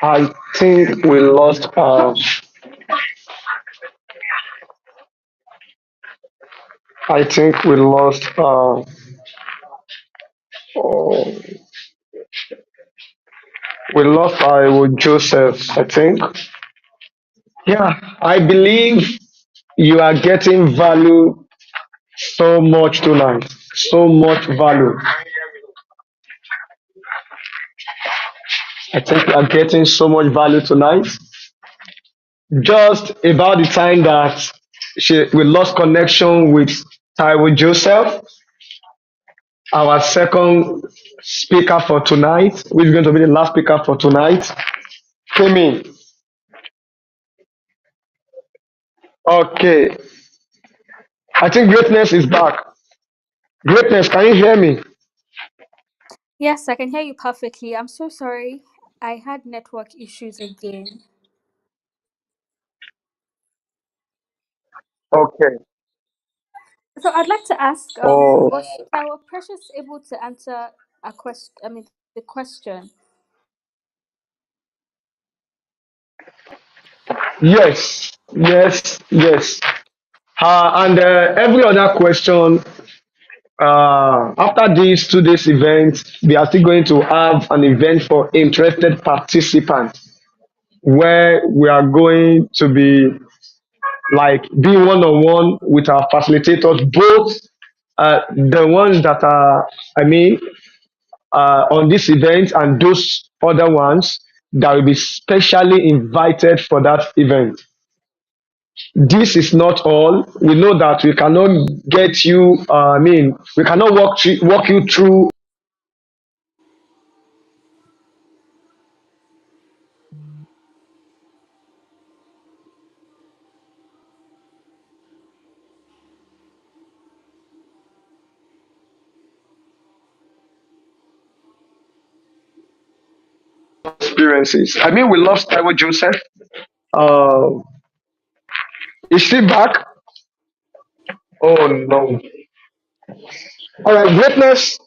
I think we lost. I think we lost. Oh, we lost. I with Joseph. I think. Yeah, I believe you are getting value so much tonight. so much value. I think we are getting so much value tonight. Just about the time that we lost connection with Taiwo Joseph, our second speaker for tonight, who is going to be the last speaker for tonight, came in. Okay, I think Greatness is back. Greatness, can you hear me? Yes, I can hear you perfectly. I'm so sorry. I had network issues again. Okay. So I'd like to ask, Oh, was our Precious able to answer a question? I mean, the question. yes, yes, yes. And every other question, after this 2 days event, we are still going to have an event for interested participants where we are going to be like be one on one with our facilitators, both the ones that are, I mean, on this event and those other ones that will be specially invited for that event. This is not all. We know that we cannot get you, we cannot walk you through experiences. I mean, we lost Taiwo Joseph. Uh, is she back? Oh no. All right, greatness.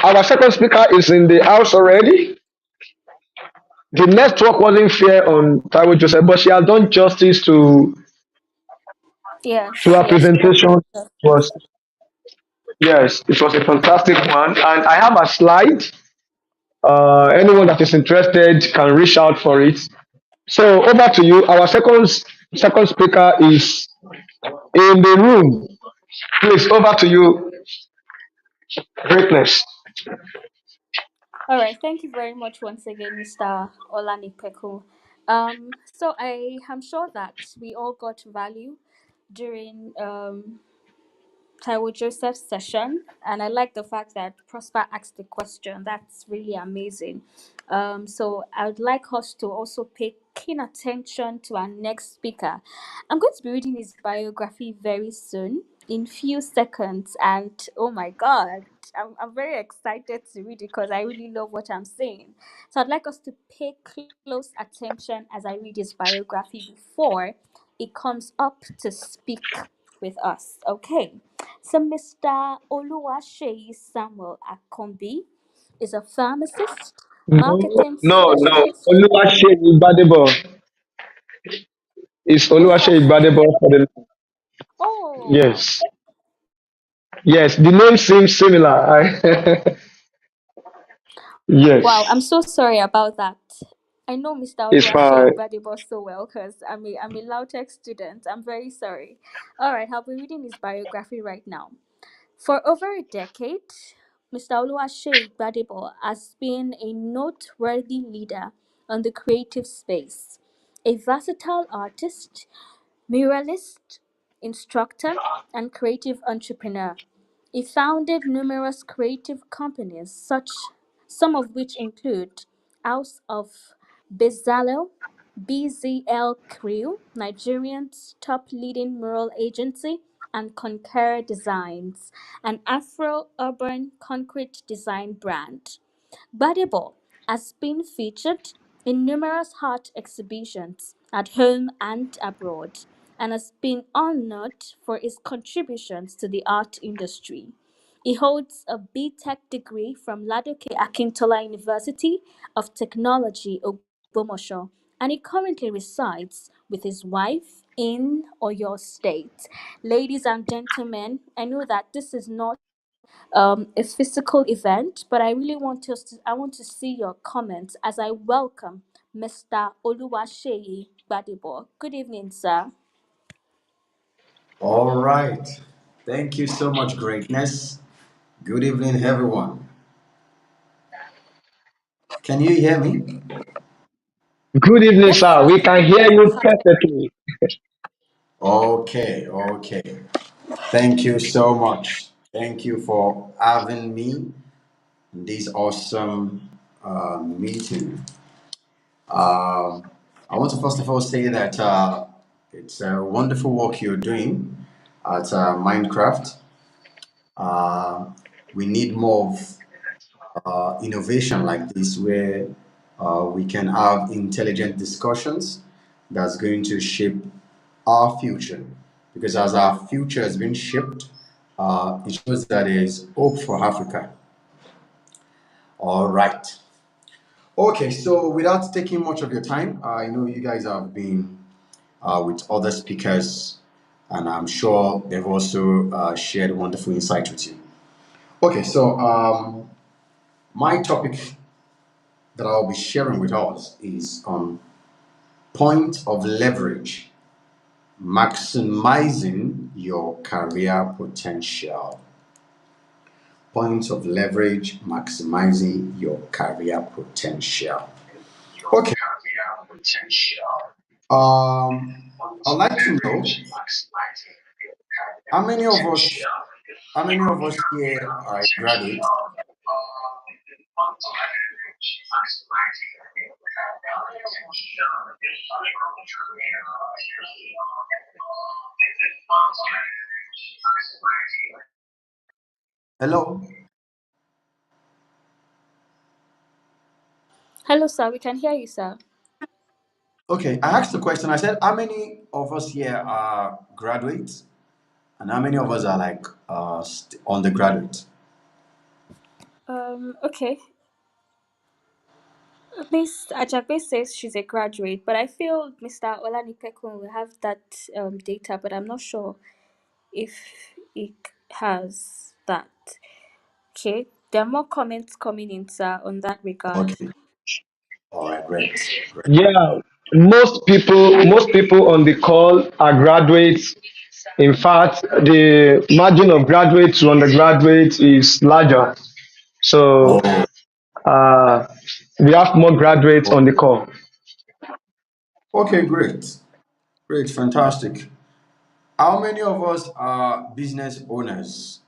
Our second speaker is in the house already. The network wasn't fair on Taiwo Joseph, but she has done justice to Yes, her yes, she has presentation. done Was justice. yes, it was a fantastic one, and I have a slide. Anyone that is interested can reach out for it. So over to you. Our second speaker is in the room. Please, over to you, greatness. All right, thank you very much once again, Mr. Olanipeku. So I am sure that we all got value during Taiwo Joseph's session, and I like the fact that Prosper asked the question. That's really amazing. So I would like us to also pay keen attention to our next speaker. I'm going to be reading his biography very soon, in few seconds, and oh my God, I'm very excited to read it because I really love what I'm saying. So I'd like us to pay close attention as I read his biography before it comes up to speak with us. Okay. So, Mr. Oluwaseyi Samuel Akombi is a pharmacist, No, marketing no. specialist. Oluwaseyi Gbadebo is Oh, Oluwaseyi Gbadebo for the oh, yes, yes. The name seems similar. wow. Yes, I'm so sorry about that. I know Mr. it's Oluwaseyi fine. Gbadebo so well because I'm a Lautech student. I'm very sorry. All right, I'll be reading his biography right now. For over a decade, Mr. Oluwaseyi Gbadebo has been a noteworthy leader on the creative space, a versatile artist, muralist, instructor, and creative entrepreneur. He founded numerous creative companies, some of which include House of Bezalel, BZL Crew, Nigerian's top leading mural agency, and Conqueror Designs, an Afro-urban concrete design brand. Badebo has been featured in numerous art exhibitions at home and abroad and has been honored for his contributions to the art industry. He holds a BTech degree from Ladoke Akintola University of Technology, Ogbomoso, and he currently resides with his wife in Oyo State. Ladies and gentlemen, I know that this is not a physical event, but I really I want to see your comments as I welcome Mr. Oluwaseyi Gbadebo. Good evening, sir. All right. Thank you so much, greatness. Good evening, everyone. Can you hear me? Good evening, Yes, sir. sir, We we can can hear hear you you perfectly. perfectly. Okay, okay. Thank you so much. Thank you for having me in this awesome meeting. I want to first of all say that it's a wonderful work you're doing at MindCraft. Uh, we need more of innovation like this where we can have intelligent discussions that's going to shape our future. Because as our future has been shaped, it shows that there is hope for Africa. All right. Okay, so without taking much of your time, I know you guys have been with other speakers, and I'm sure they've also shared wonderful insight with you. Okay, so my topic that I'll be sharing with us is on point of leverage, maximizing your career potential. Point of leverage, maximizing your career potential. Okay. I'd like to know how many of us, how many of us here are graduates? Hello. Hello, sir, we can hear you, sir. Okay, I asked the question. I said, how many of us here are graduates, and how many of us are like undergraduate? Okay. Miss Ajabe says she's a graduate, but I feel Mr. Olanipekun will have that data, but I'm not sure if it has that. Okay, there are more comments coming in, sir, on that regard. Okay. All right. Great. Great. Yeah, most people on the call are graduates. In fact, the margin of graduate to undergraduate is larger. So Oh. uh, we have more graduates on the call. Okay. Great. Great. Fantastic. How many of us are business owners?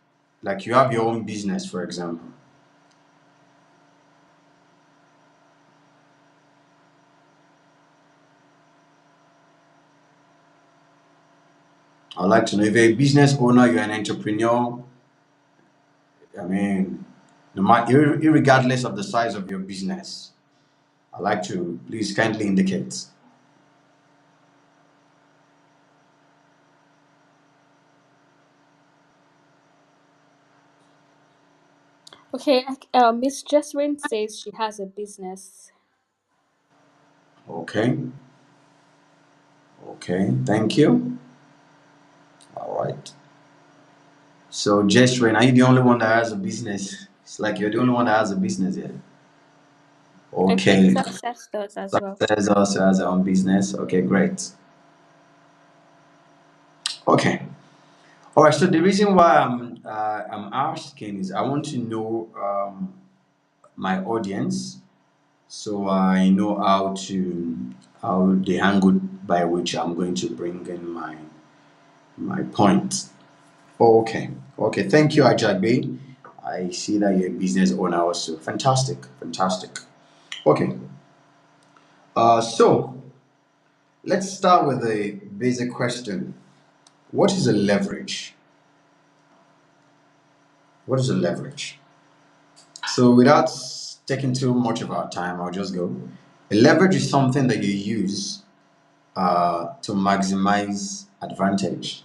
Like you have your own business, for example. I'd like to know if you're a business owner, you're an entrepreneur. I mean, no matter, regardless of the size of your business, I'd like to please kindly indicate. Okay, Miss Jesrin says she has a business. Okay. Okay. Thank you. All right. So, Jeshrin, are you the only one that has a business? It's like you're the only one that has a business here. Okay, Okay. success does as well. Success also has her own business. Okay, great. Okay. All right. So the reason why I'm asking is I want to know my audience, so I know how the angle by which I'm going to bring in my point. Okay. Okay. Thank you, Ajagbe. I see that you're a business owner also. Fantastic. Fantastic. Okay. So let's start with a basic question. What is a leverage? What is a leverage? So without taking too much of our time, I'll just go. A leverage is something that you use to maximize advantage.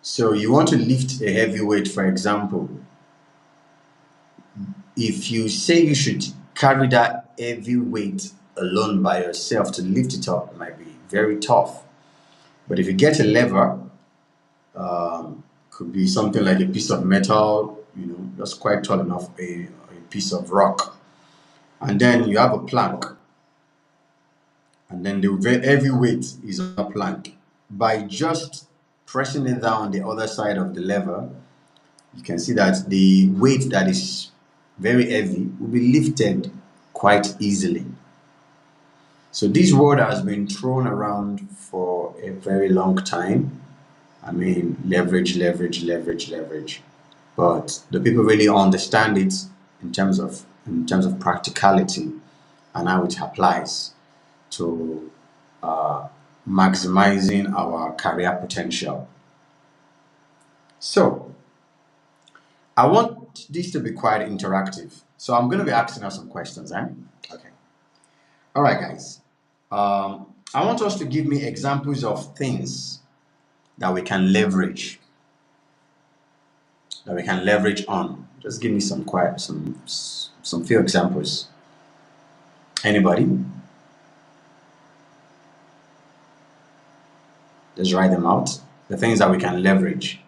So you want to lift a heavy weight, for example. If you say you should carry that heavy weight alone by yourself to lift it up, it might be very tough. But if you get a lever, could be something like a piece of metal, just quite tall enough, a piece of rock, and then you have a plank, and then the heavy weight is on a plank. By just pressing it down on the other side of the lever, you can see that the weight that is very heavy will be lifted quite easily. So this word has been thrown around for a very long time. I mean, leverage, leverage, leverage, leverage. But do people really understand it in terms of practicality and how it applies to maximizing our career potential? So I want this to be quite interactive. So I'm going to be asking us some questions, eh? Okay. All right, guys. I want us to give me examples of things that we can leverage, on. Just give me some few examples. Anybody? Just write them out. The things that we can leverage.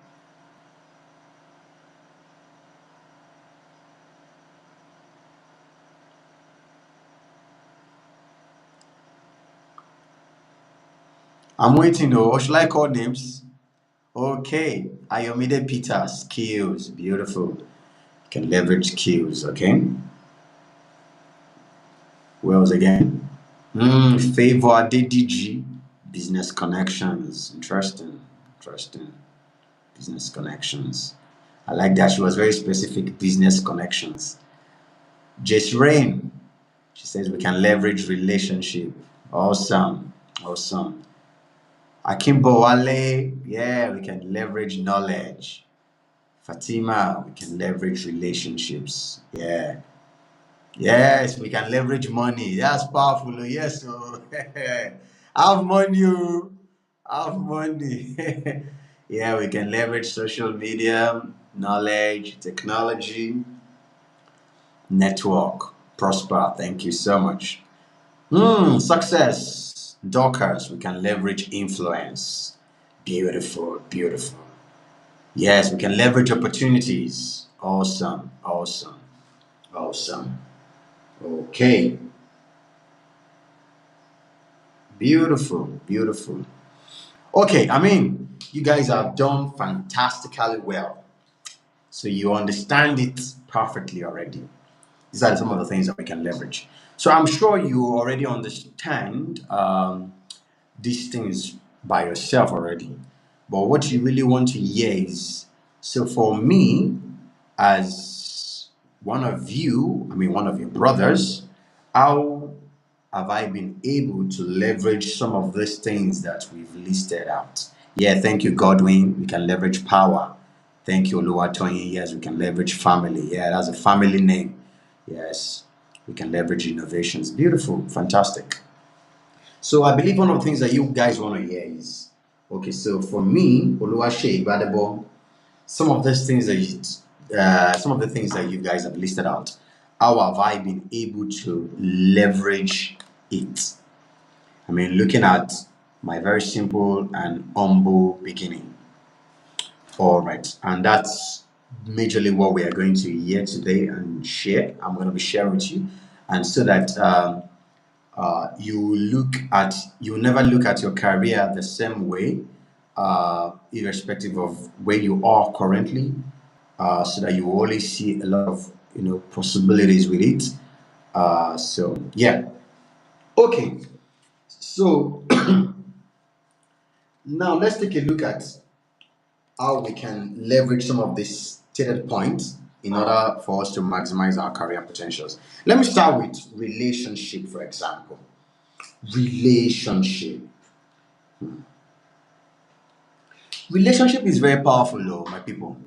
I'm waiting though. Or should I call names? Okay. Ayomide Peter, skills. Beautiful. You can leverage skills, okay? Who else again? Favor DDG. Business connections. Interesting. Interesting. Business connections. I like that. She was very specific. Business connections. Jess Rain. She says we can leverage relationship. Awesome. Awesome. Akimbo Wale. Yeah, we can leverage knowledge. Fatima, we can leverage relationships. Yeah. Yes, we can leverage money. That's powerful. Oh, yes. So have money. Oh. Have money. Yeah, we can leverage social media, knowledge, technology, network, prosper. Thank you so much. Success. Dockers, we can leverage influence. Beautiful, beautiful. Yes, we can leverage opportunities. Awesome, awesome, awesome. Okay, beautiful, beautiful. Okay, I mean, you guys have done fantastically well. So you understand it perfectly already. These are some of the things that we can leverage. So I'm sure you already understand these things by yourself already. But what you really want to hear is, so for me, as one of your brothers, how have I been able to leverage some of these things that we've listed out? Yeah, thank you, Godwin. We can leverage power. Thank you, Oluwatoyin. Yes, we can leverage family. Yeah, that's a family name. Yes, we can leverage innovations. Beautiful, fantastic. So I believe one of the things that you guys want to hear is, okay, so for me, Oluwase Ibadebo, some of the things that you guys have listed out, how have I been able to leverage it? I mean, looking at my very simple and humble beginning. All right, and that's majorly what we are going to hear today and share. I'm going to be sharing with you, and so that you will never look at your career the same way, irrespective of where you are currently, so that you will always see a lot of possibilities with it. So yeah, okay. So now let's take a look at how we can leverage some of these stated points in order for us to maximize our career potentials. Let me start with relationship, for example. Relationship. Relationship is very powerful, though, my people.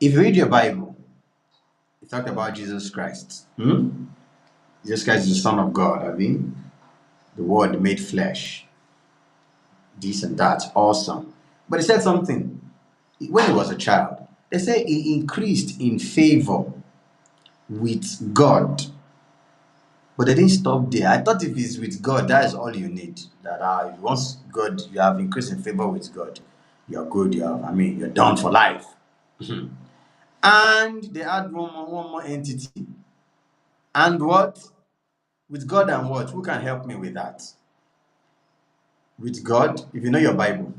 If you read your Bible, it talked about Jesus Christ. Jesus Christ is the Son of God. I mean, the Word made flesh. This and that, awesome. But he said something when he was a child. They say he increased in favor with God. But they didn't stop there. I thought if it's with God, that is all you need. That if once God, you have increased in favor with God, you're good. You're done for life. And they add one more entity. And what? With God and what? Who can help me with that? with God, if you know your Bible.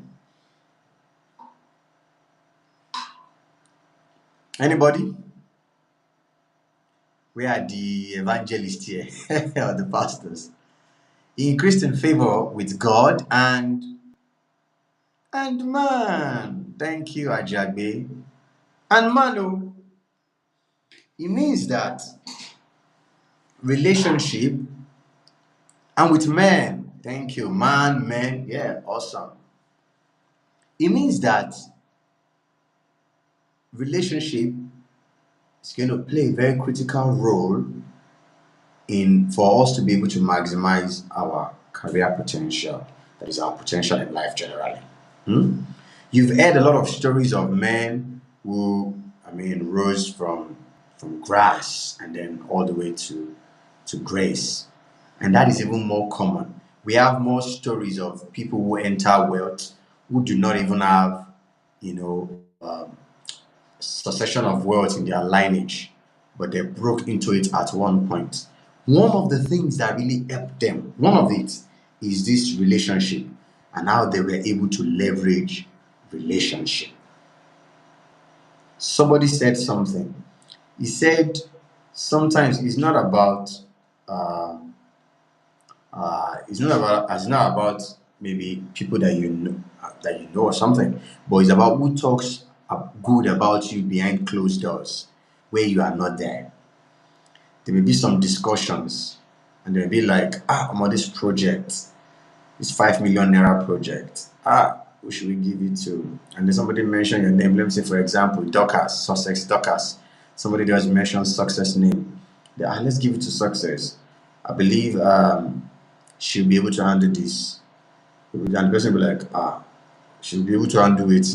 Anybody? We are the evangelists here or the pastors. He increased in favor with God and man. Thank you, Ajagbe. And man, oh, it means that relationship and with men. Thank you, man, men. Yeah, awesome. It means that relationship is going to play a very critical role in for us to be able to maximize our career potential. That is our potential in life generally. Hmm? You've heard a lot of stories of men who, I mean, rose from grass and then all the way to grace, and that is even more common. We have more stories of people who enter wealth who do not even have, you know, succession of wealth in their lineage, but they broke into it at one point. One of the things that really helped them, one of it is this relationship and how they were able to leverage relationship. Somebody said something. He said sometimes uh, it's not about maybe people that you know or something, but it's about who talks good about you behind closed doors where you are not there. There may be some discussions, and they'll be like, I'm on this project, this 5 million naira project. Who should we give it to? And then somebody mention your name. Let me say, for example, Dorcas, Sussex Dorcas. Somebody just mentioned success name. Let's give it to success. I believe she'll be able to handle this. And the person will be like, she'll be able to handle it.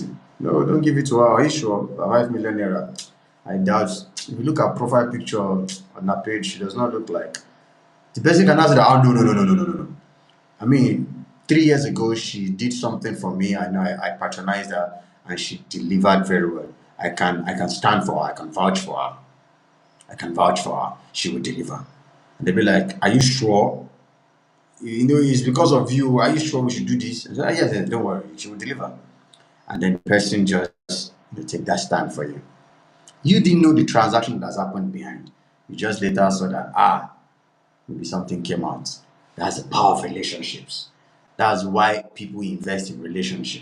No, don't give it to her. Are you sure? 5 million naira. I doubt. If you look at profile picture on her page, she does not look like. The person can answer that, no, no, no, no, no, no, no, no. I mean, 3 years ago, she did something for me. I know I patronized her and she delivered very well. I can stand for her. I can vouch for her. I can vouch for her. She will deliver. And they'll be like, are you sure? It's because of you. Are you sure we should do this? I said, yes, yes, don't worry. She will deliver. And then the person just take that stand for you. You didn't know the transaction that has happened behind. You just later saw that, maybe something came out. That's the power of relationships. That's why people invest in relationship.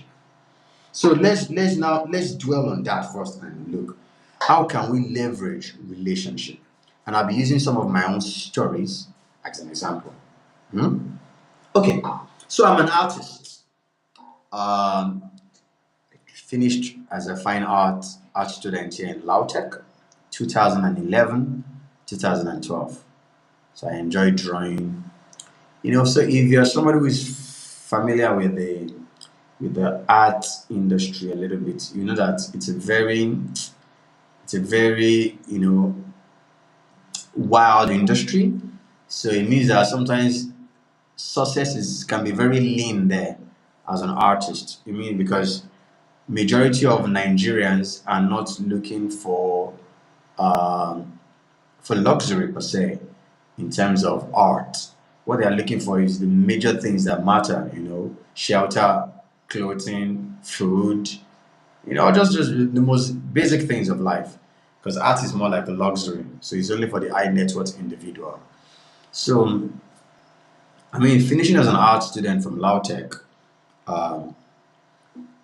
So let's dwell on that first and look. How can we leverage relationship? And I'll be using some of my own stories as an example. Hmm? Okay, so I'm an artist. Um, Finished as a fine art student here in Lautech, 2011, 2012. So I enjoy drawing. So if you're somebody who is familiar with the art industry a little bit, you know that it's a very wild industry. So it means that sometimes can be very lean there as an artist. I mean, because majority of Nigerians are not looking um, for luxury per se in terms of art. What they are looking for is the major things that matter, shelter, clothing, food, just the most basic things of life. Because art is more like a luxury. So it's only for the high net worth individual. So, I mean, finishing as an art student from Lautech, um,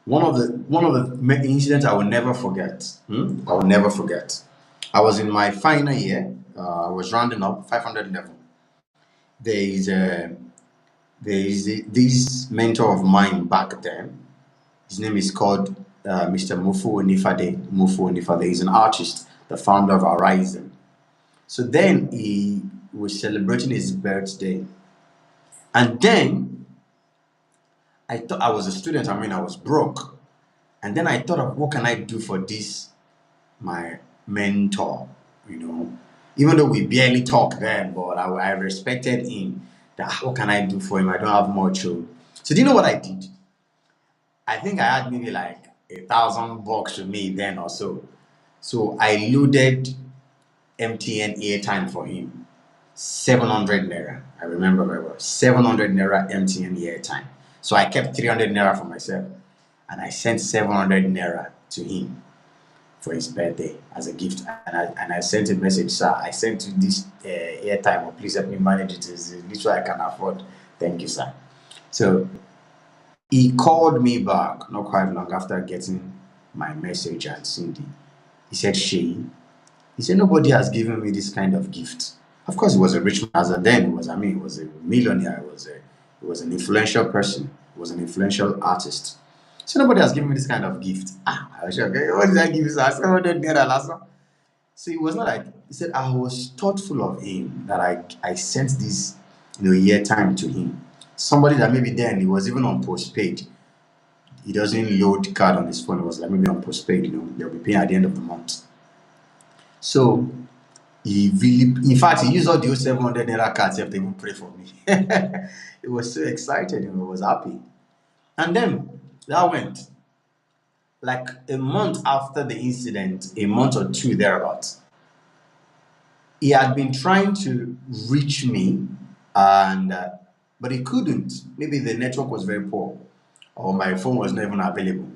one of the incidents I will never forget. I will never forget. I was in my final year. I was rounding up 500 level. There is a this mentor of mine back then. His name is called Mr. Mufu Onifade. Mufu Onifade is an artist, the founder of Horizon. So then he was celebrating his birthday, and then I thought I was a student. I mean, I was broke, and then I thought of what can I do for this my mentor, you know. Even though we barely talk then, but I respected him. That what can I do for him? I don't have much. So do you know what I did? I think I had maybe like 1,000 bucks with me then or so. So I loaded MTN airtime for him. 700 naira. I remember very well. 700 naira MTN airtime. So I kept 300 naira for myself, and I sent 700 naira to him for his birthday as a gift. And I sent a message, sir, I sent you this airtime, or please help me manage it. It's literally I can afford. Thank you, sir. So he called me back not quite long after getting my message and Cindy. He said, Shay, he said, nobody has given me this kind of gift. Of course, he was a rich man. As a then, he was a millionaire. He was an influential person. He was an influential artist. So nobody has given me this kind of gift. I was like, okay, what did I give you, sir? 700 naira last one. So it was not like, he said, I was thoughtful of him that I sent this, year time to him. Somebody that maybe then he was even on postpaid. He doesn't load card on his phone. It was like maybe on postpaid, they'll be paying at the end of the month. So he really, in fact, he used all the 700 naira cards to even pray for me. He was so excited, he was happy. And then that went like a month after the incident, a month or two thereabouts. He had been trying to reach me, and but he couldn't. Maybe the network was very poor, or my phone was not even available.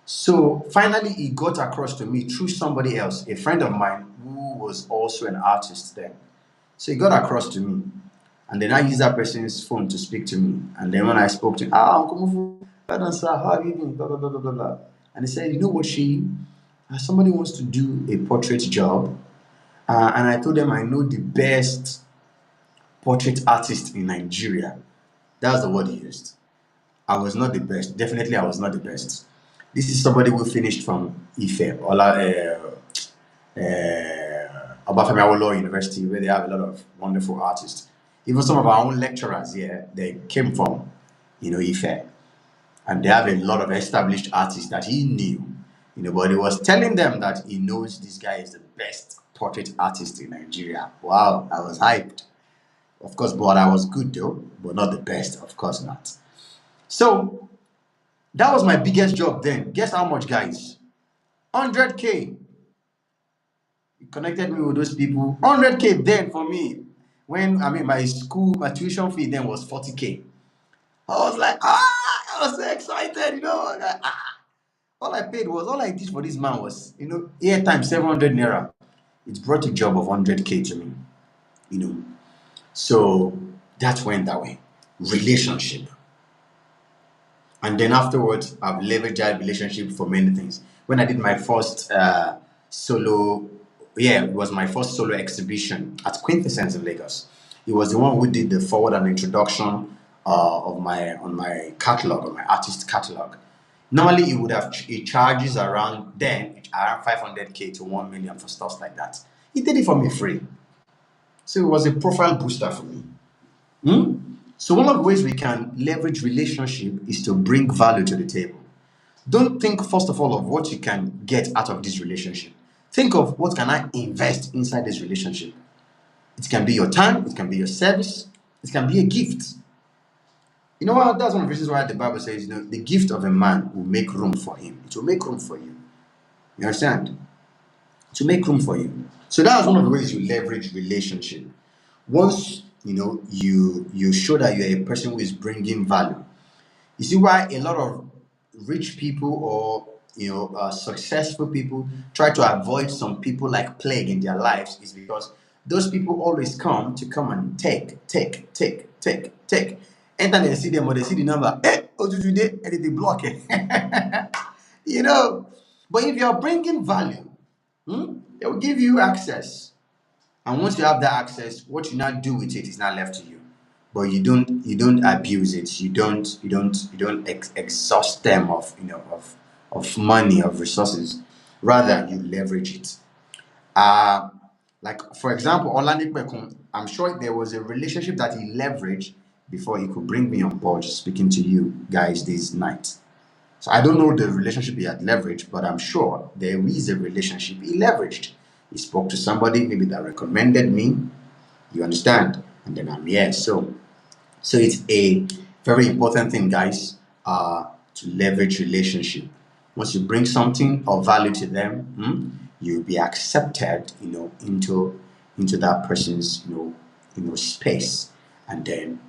So finally, he got across to me through somebody else, a friend of mine who was also an artist then. So he got across to me, and then I used that person's phone to speak to me. And then when I spoke to him, Uncle Mufu, pardon sir, how have you been? Blah, blah, blah, blah, blah, blah. And he said, you know what, she, somebody wants to do a portrait job. And I told them I know the best portrait artist in Nigeria. That's the word he used. I was not the best. Definitely, I was not the best. This is somebody who finished from Ife, Obafemi Awolowo University, where they have a lot of wonderful artists. Even some of our own lecturers here, they came from, Ife, and they have a lot of established artists that he knew. But he was telling them that he knows this guy is the best portrait artist in Nigeria. Wow, I was hyped. Of course, but I was good though, but not the best. Of course not. So that was my biggest job then. Guess how much, guys? 100K. He connected me with those people. 100K then for me. When my school, my tuition fee then was 40K. I was like, I was so excited, All I did for this man was, airtime 700 naira. It brought a job of 100K to me, you know. So that went that way. Relationship. And then afterwards, I've leveraged that relationship for many things. When I did my first solo, it was my first solo exhibition at Quintessence in Lagos. He was the one who did the forward and introduction of my on my catalog, on my artist catalog. Normally, it charges around 500K to 1 million for stuff like that. He did it for me free, so it was a profile booster for me. Hmm? So one of the ways we can leverage relationship is to bring value to the table. Don't think first of all of what you can get out of this relationship. Think of what can I invest inside this relationship. It can be your time, it can be your service, it can be a gift. You know what? That's one of the reasons why the Bible says, the gift of a man will make room for him. It will make room for you. You understand? To make room for you. So that's one of the ways you leverage relationship. Once you show that you're a person who is bringing value. You see why a lot of rich people or successful people try to avoid some people like plague in their lives is because those people always come and take. Anytime they see them or they see the number, what did you do? And they block it. you know. But if you're bringing value, they will give you access. And once you have that access, what you now do with it is not left to you. But you don't abuse it. You don't exhaust them of money, of resources. Rather, you leverage it. Uh like for example, Olanikbekun, I'm sure there was a relationship that he leveraged before he could bring me on board speaking to you guys this night. So I don't know the relationship he had leveraged, but I'm sure there is a relationship he leveraged. He spoke to somebody maybe that recommended me. You understand? And then I'm here. So it's a very important thing, guys, to leverage relationship. Once you bring something of value to them, you'll be accepted, into that person's, space, and then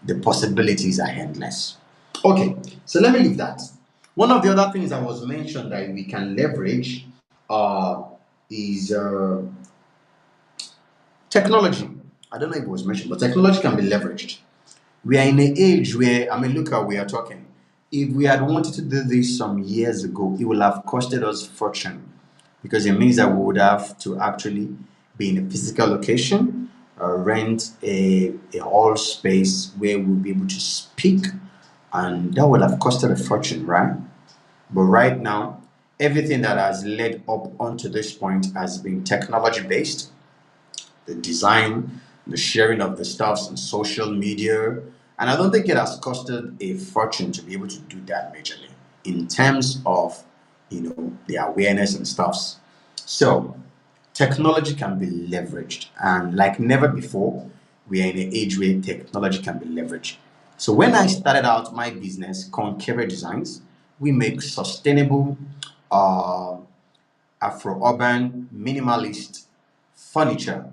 the possibilities are endless. Okay, so let me leave that. One of the other things that was mentioned that we can leverage uh, is technology. I don't know if it was mentioned, but technology can be leveraged. We are in an age where, I mean, look how we are talking. If we had wanted to do this some years ago, it would have costed us fortune because it means that we would have to actually be in a physical location, rent a hall space where we'll be able to speak, and that would have costed a fortune, right? But right now, everything that has led up onto this point has been technology based, the design, the sharing of the stuffs on social media. And I don't think it has costed a fortune to be able to do that majorly in terms of, the awareness and stuffs. So technology can be leveraged. And like never before, we are in an age where technology can be leveraged. So when I started out my business, Conqueror Designs, we make sustainable uh, Afro-urban minimalist furniture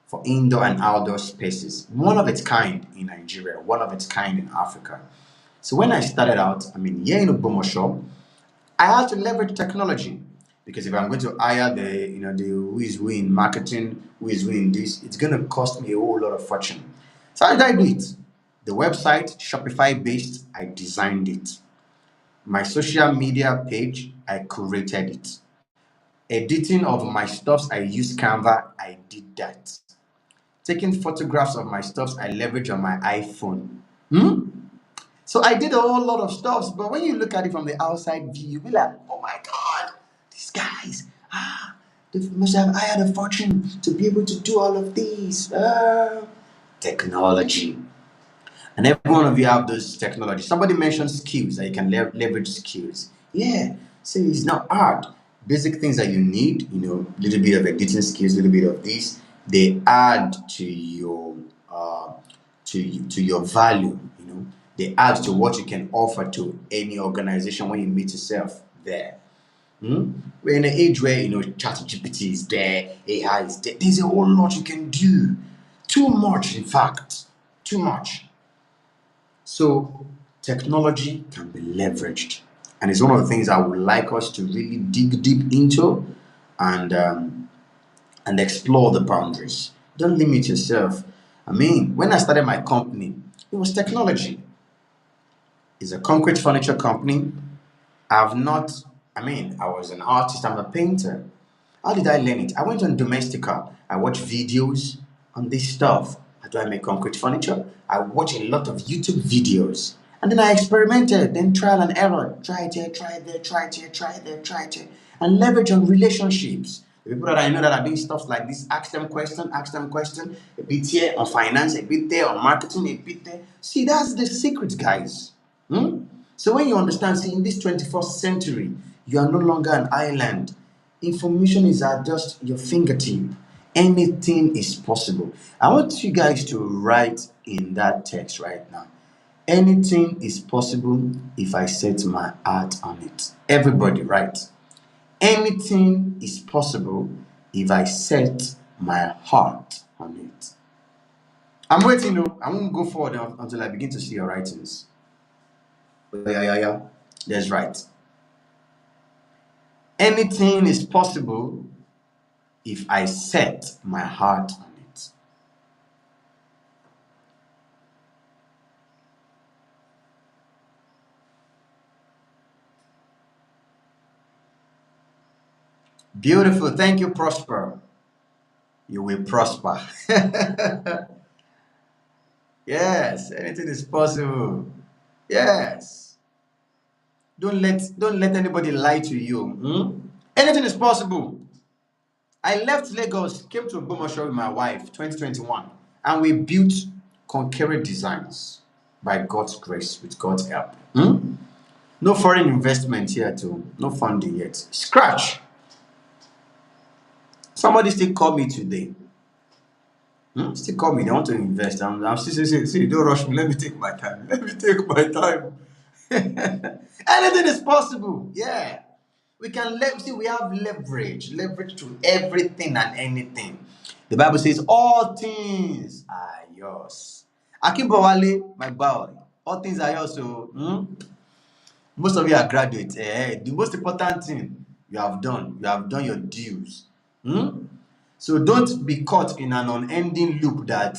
for indoor and outdoor spaces. One of its kind in Nigeria, one of its kind in Africa. So when I started out, I mean, here in Ogbomosho, I had to leverage technology because if I'm going to hire the who is who in marketing, who is who in this, it's going to cost me a whole lot of fortune. So how did I do it? The website, Shopify based, I designed it. My social media page, I curated it. Editing of my stuffs, I use Canva, I did that. Taking photographs of my stuffs, I leverage on my iPhone. Hmm? So I did a whole lot of stuffs, but when you look at it from the outside view, you'll be like, oh my God, these guys, they must have hired a fortune to be able to do all of these. Technology. And every one of you have those technology. Somebody mentioned skills that you can leverage skills. Yeah, so it's not hard. Basic things that you need, little bit of editing skills, little bit of this, they add to your to your value. They add to what you can offer to any organization when you meet yourself there. Hmm? We're in an age where Chat GPT is there, AI is there. There's a whole lot you can do. Too much, in fact, too much. So technology can be leveraged, and it's one of the things I would like us to really dig deep into, and explore the boundaries. Don't limit yourself. I mean, when I started my company, it was technology. It's a concrete furniture company. I've not, I mean, I was an artist, I'm a painter. How did I learn it? I went on Domestika. I watched videos on this stuff. How do I make concrete furniture? I watched a lot of YouTube videos. And then I experimented, then trial and error. Try it here, try it there, try it here, try it there, try it here. And leverage on relationships. The people that I know that are doing stuff like this, ask them question. A bit here on finance, a bit there on marketing, a bit there. See, that's the secret, guys. Hmm? So when you understand, see, in this 21st century, you are no longer an island. Information is at just your fingertip. Anything is possible. I want you guys to write in that text right now. Anything is possible if I set my heart on it. Everybody, write. Anything is possible if I set my heart on it. I'm waiting, no. I won't go forward until I begin to see your writings. Yeah, yeah, yeah. That's right. Anything is possible if I set my heart on it. Beautiful. Thank you, Prosper. You will prosper. Yes, anything is possible. Yes. Don't let anybody lie to you. Hmm? Anything is possible. I left Lagos, came to Ogbomoso with my wife, 2021, and we built Conqueror Designs by God's grace, with God's help. Hmm? No foreign investment here too. No funding yet. Scratch. Somebody still call me today. Still call me. They want to invest. I'm still saying, see, don't rush me. Let me take my time. Let me take my time. Anything is possible. Yeah. We can see we have leverage to everything and anything. The Bible says all things are yours. Akimbawale, my boy, all things are yours. So, most of you are graduates. The most important thing you have done your dues. Hmm? So don't be caught in an unending loop that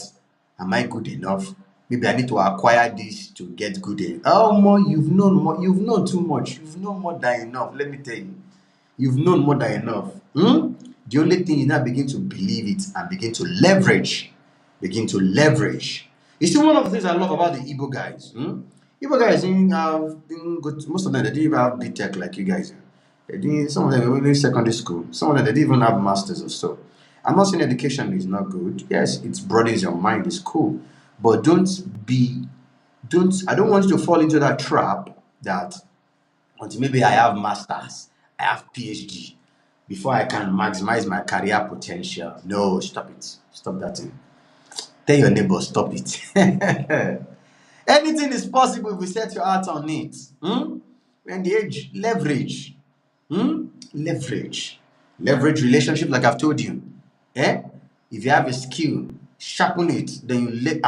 am I good enough? Maybe I need to acquire this to get good enough. Oh, more, you've known too much, you've known more than enough. Let me tell you. You've known more than enough. The only thing is now begin to believe it and begin to leverage. Begin to leverage. You see, one of the things I love about the Igbo guys. Igbo guys didn't go to, most of them they didn't even have BTech like you guys. They didn't, some of them were only secondary school. Some of them they didn't even have masters or so. I'm not saying education is not good. Yes, it broadens your mind, it's cool. But I don't want you to fall into that trap that until maybe I have masters, I have PhD, before I can maximize my career potential. No, stop it. Stop that thing. Tell your neighbor, stop it. Anything is possible if we set your heart on it. We're in the age, leverage. Leverage. Leverage relationship, like I've told you. Eh? If you have a skill, sharpen it, then you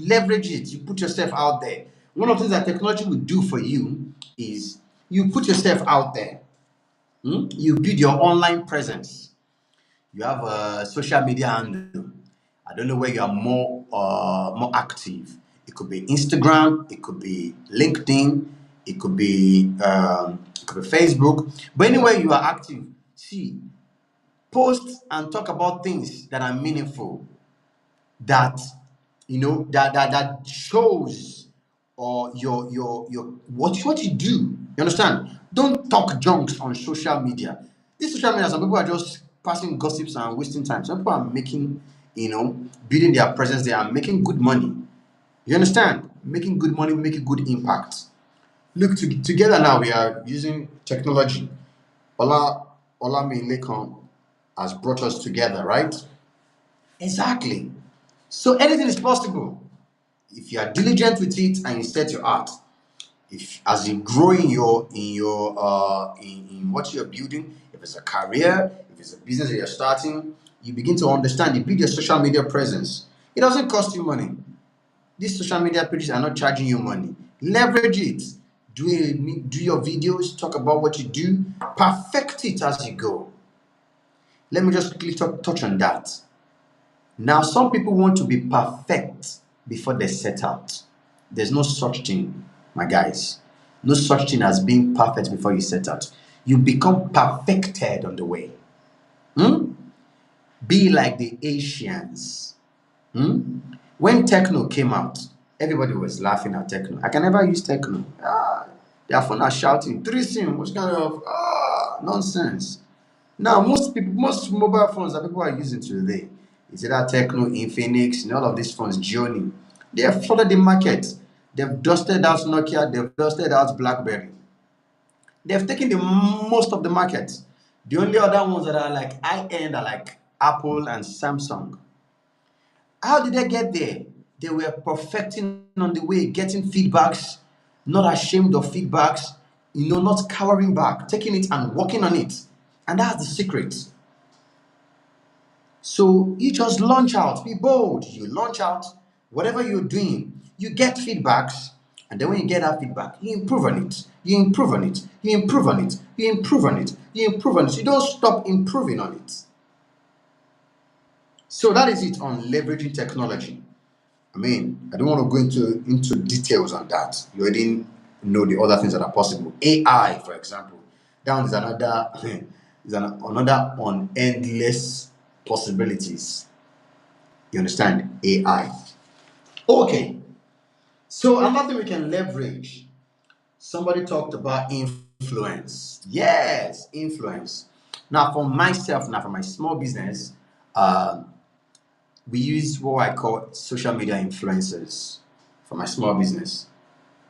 leverage it, you put yourself out there. One of the things that technology will do for you is you put yourself out there. You build your online presence. You have a social media handle. I don't know where you are more active. It could be Instagram, it could be LinkedIn, it could be Facebook. But anywhere you are active, see, post and talk about things that are meaningful, that that shows or your what you do. You understand? Don't talk junks on social media. This social media, some people are just passing gossips and wasting time. Some people are making, building their presence there and making good money. You understand? Making good money, making good impact. Look, together now we are using technology. Ola Lekan has brought us together, right? Exactly. So anything is possible if you are diligent with it and you set your heart. If as you grow in what you're building, if it's a career, if it's a business that you're starting, you begin to understand. You build your social media presence. It doesn't cost you money. These social media pages are not charging you money. Leverage it. Do your videos. Talk about what you do. Perfect it as you go. Let me just quickly touch on that. Now, some people want to be perfect before they set out. There's no such thing, my guys. No such thing as being perfect before you set out. You become perfected on the way. Hmm? Be like the Asians. Hmm? When techno came out, everybody was laughing at techno. I can never use techno. Their phone are shouting, "Threesome, what kind of nonsense?" Now, most mobile phones that people are using today, is either Techno, Infinix, and all of these phones, Gioni. They have flooded the market. They've dusted out Nokia, they've dusted out BlackBerry. They've taken the most of the market. The only other ones that are like high end are like Apple and Samsung. How did they get there? They were perfecting on the way, getting feedbacks, not ashamed of feedbacks, not cowering back, taking it and working on it. And that's the secret. So you just launch out, be bold. You launch out whatever you're doing, you get feedbacks, and then when you get that feedback, you improve on it, you improve on it, you improve on it, you improve on it, you improve on it. You don't stop improving on it. So that is it on leveraging technology. I mean, I don't want to go into details on that. You already know the other things that are possible. AI, for example, that one is another another on endless possibilities. You understand? AI. Okay. So another thing we can leverage. Somebody talked about influence. Yes, influence. Now, for myself, now for my small business, we use what I call social media influencers for my small business.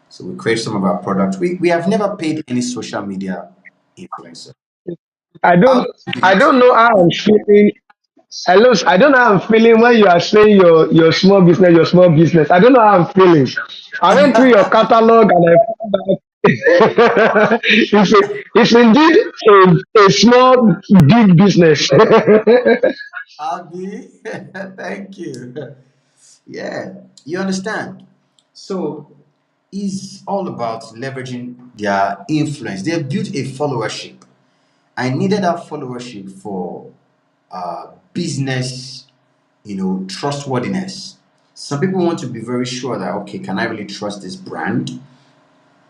So we create some of our products. We have never paid any social media influencer. I How don't do we do I it? don't know how I'm feeling. Hello, I don't know how I'm feeling when you are saying your small business. I don't know how I'm feeling. I went through your catalog and I found out it's indeed a small big business. Abby, thank you. Yeah, you understand. So it's all about leveraging their influence. They built a followership. I needed that followership for business, trustworthiness. Some people want to be very sure that, okay, can I really trust this brand?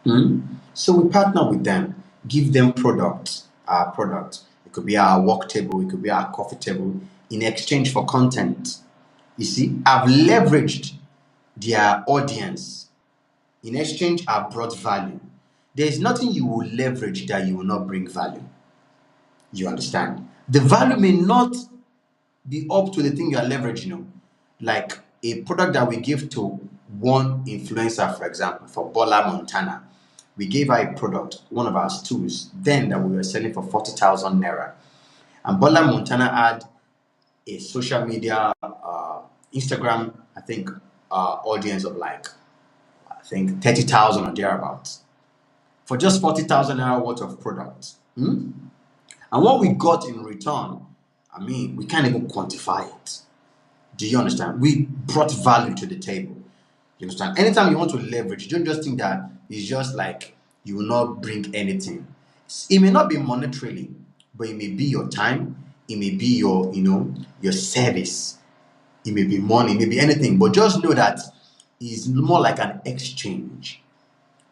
Hmm? So we partner with them, give them products, our product. It could be our work table, it could be our coffee table in exchange for content. You see, I've leveraged their audience. In exchange, I've brought value. There is nothing you will leverage that you will not bring value. You understand? The value may not be up to the thing you are leveraging. Like a product that we give to one influencer, for example, for Bola Montana. We gave her a product, one of our stools, then that we were selling for 40,000 naira. And Bola Montana had a social media, Instagram, I think, audience of like, I think 30,000 or thereabouts for just 40,000 naira worth of product. Hmm? And what we got in return, I mean, we can't even quantify it. Do you understand? We brought value to the table. You understand? Anytime you want to leverage, don't just think that it's just like you will not bring anything. It may not be monetarily, but it may be your time, it may be your service, it may be money, it may be anything. But just know that it's more like an exchange.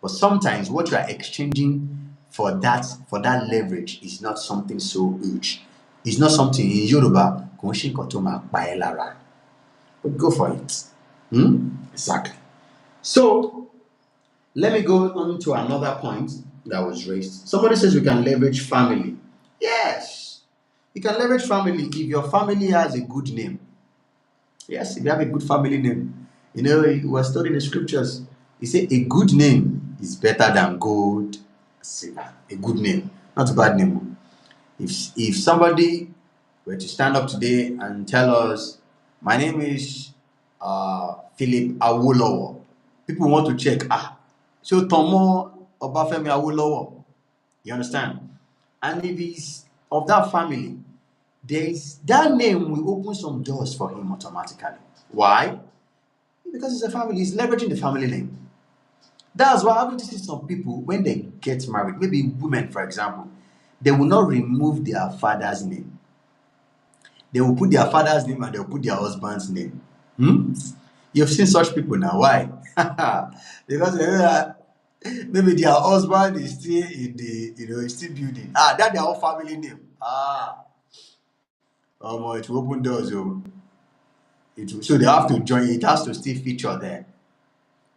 But sometimes what you are exchanging for that leverage is not something so huge. It's not something in Yoruba. "Kò ń ṣe nǹkan tó máa pa ẹ́ lára." But go for it. Exactly. So let me go on to another point that was raised. Somebody says we can leverage family. Yes, you can leverage family if your family has a good name. Yes, if you have a good family name. We were studying the scriptures. He said a good name is better than gold, silver. A good name, not a bad name. If somebody were to stand up today and tell us, my name is Philip Awolowo, people want to check, so Tomo Obafemi Awolowo, you understand? And if he's of that family, that name will open some doors for him automatically. Why? Because it's a family, he's leveraging the family name. That's why I haven't seen some people when they get married, maybe women, for example, they will not remove their father's name. They will put their father's name and they'll put their husband's name. You've seen such people now. Why? Because maybe their husband is still in the, is still building. That's their whole family name. It will open doors. So they have to join. It has to still feature there.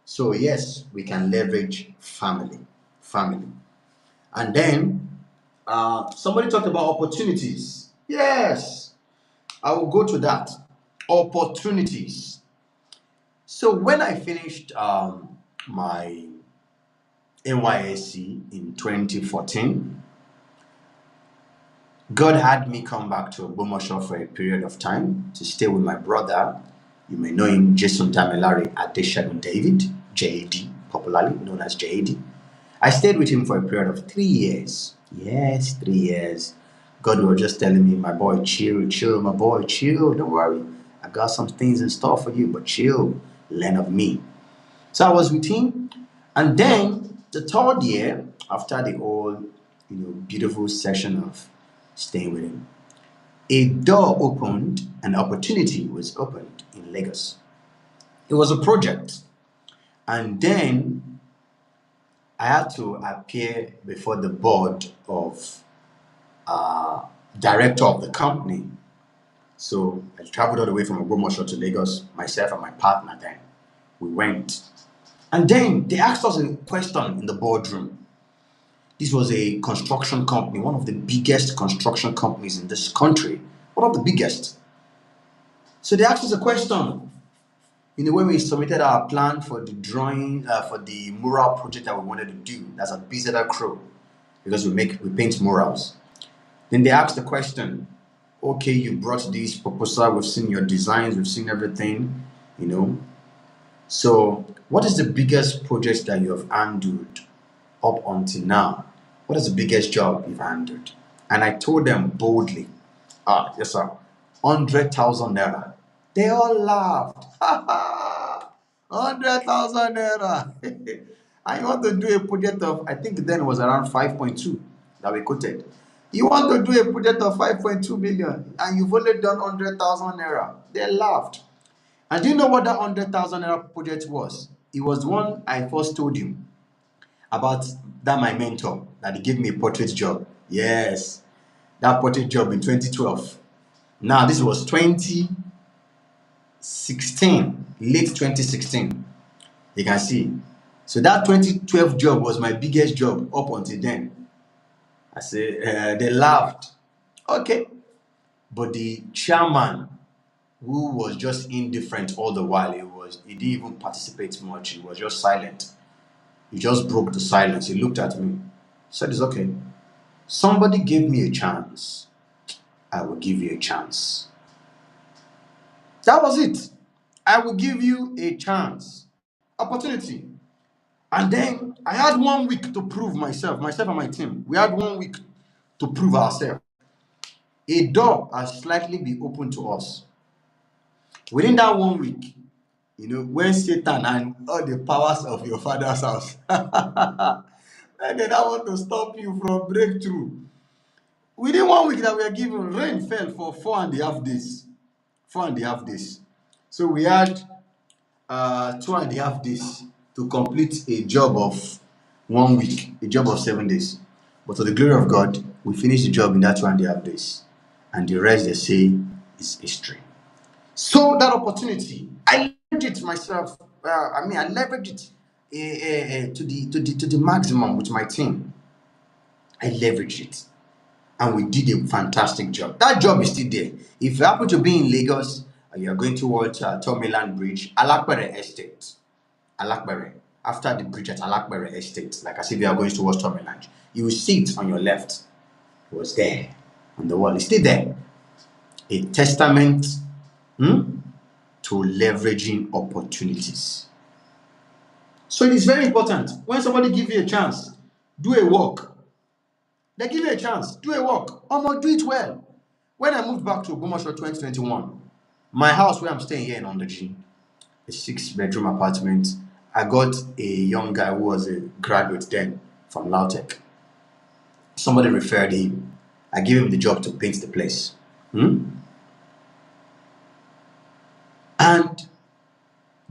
So yes, we can leverage family, and then somebody talked about opportunities. Yes, I will go to that. Opportunities. So when I finished my NYSC in 2014, God had me come back to Ogbomoso for a period of time to stay with my brother. You may know him, Jason Damilare Adeshagun David, JAD, popularly known as JAD. I stayed with him for a period of 3 years. Yes, 3 years. God was just telling me, my boy, chill, chill, my boy, chill, don't worry. I got some things in store for you, but chill, learn of me. So I was with him. And then the third year, after the whole, beautiful session of staying with him, a door opened, an opportunity was opened in Lagos. It was a project. And then I had to appear before the board of director of the company. So I traveled all the way from Ogbomoso to Lagos, myself and my partner then. We went. And then they asked us a question in the boardroom. This was a construction company, one of the biggest construction companies in this country, one of the biggest. So they asked us a question. When we submitted our plan for the drawing, for the mural project that we wanted to do, that's a BZR crew, because we paint murals. Then they asked the question, okay, you brought this proposal, we've seen your designs, we've seen everything, So what is the biggest project that you have handled up until now? What is the biggest job you've handled? And I told them boldly, yes sir, 100,000 naira. They all laughed. 100,000 naira. And you want to do a project of, I think then it was around 5.2 that we quoted. You want to do a project of 5.2 million and you've only done 100,000 naira. They laughed. And do you know what that 100,000 naira project was? It was the one I first told you about, that my mentor, that he gave me a portrait job. Yes, that portrait job in 2012. Now, this was 2016, late 2016. You can see. So that 2012 job was my biggest job up until then. I say, they laughed. Okay. But the chairman, who was just indifferent all the while, he didn't even participate much. He was just silent. He just broke the silence. He looked at me, said, it's okay. Somebody gave me a chance. I will give you a chance. That was it. I will give you a chance. Opportunity. And then I had 1 week to prove myself and my team. We had 1 week to prove ourselves. A door has slightly been opened to us. Within that 1 week, when Satan and all the powers of your father's house, and then I want to stop you from breakthrough. Within 1 week that we are given, rain fell for 4.5 days. 4.5 days. So we had 2.5 days to complete a job of 1 week, a job of 7 days. But to the glory of God, we finished the job in that 2.5 days. And the rest, they say, is history. So that opportunity, I leveraged it myself. I leveraged it to the maximum with my team. I leveraged it. And we did a fantastic job. That job is still there. If you happen to be in Lagos and you are going towards Tomiland Bridge, Alakbere Estate, Alakbere, after the bridge at Alakbere Estate, like as if you are going towards Tomiland, you will see it on your left. It was there on the wall. It's still there. A testament to leveraging opportunities. So it is very important when somebody gives you a chance, do a work. They give you a chance, do a work. Do it well. When I moved back to Ogbomoso 2021, my house where I'm staying here in Ondoji, a 6-bedroom apartment, I got a young guy who was a graduate then from Lautech. Somebody referred him. I gave him the job to paint the place. And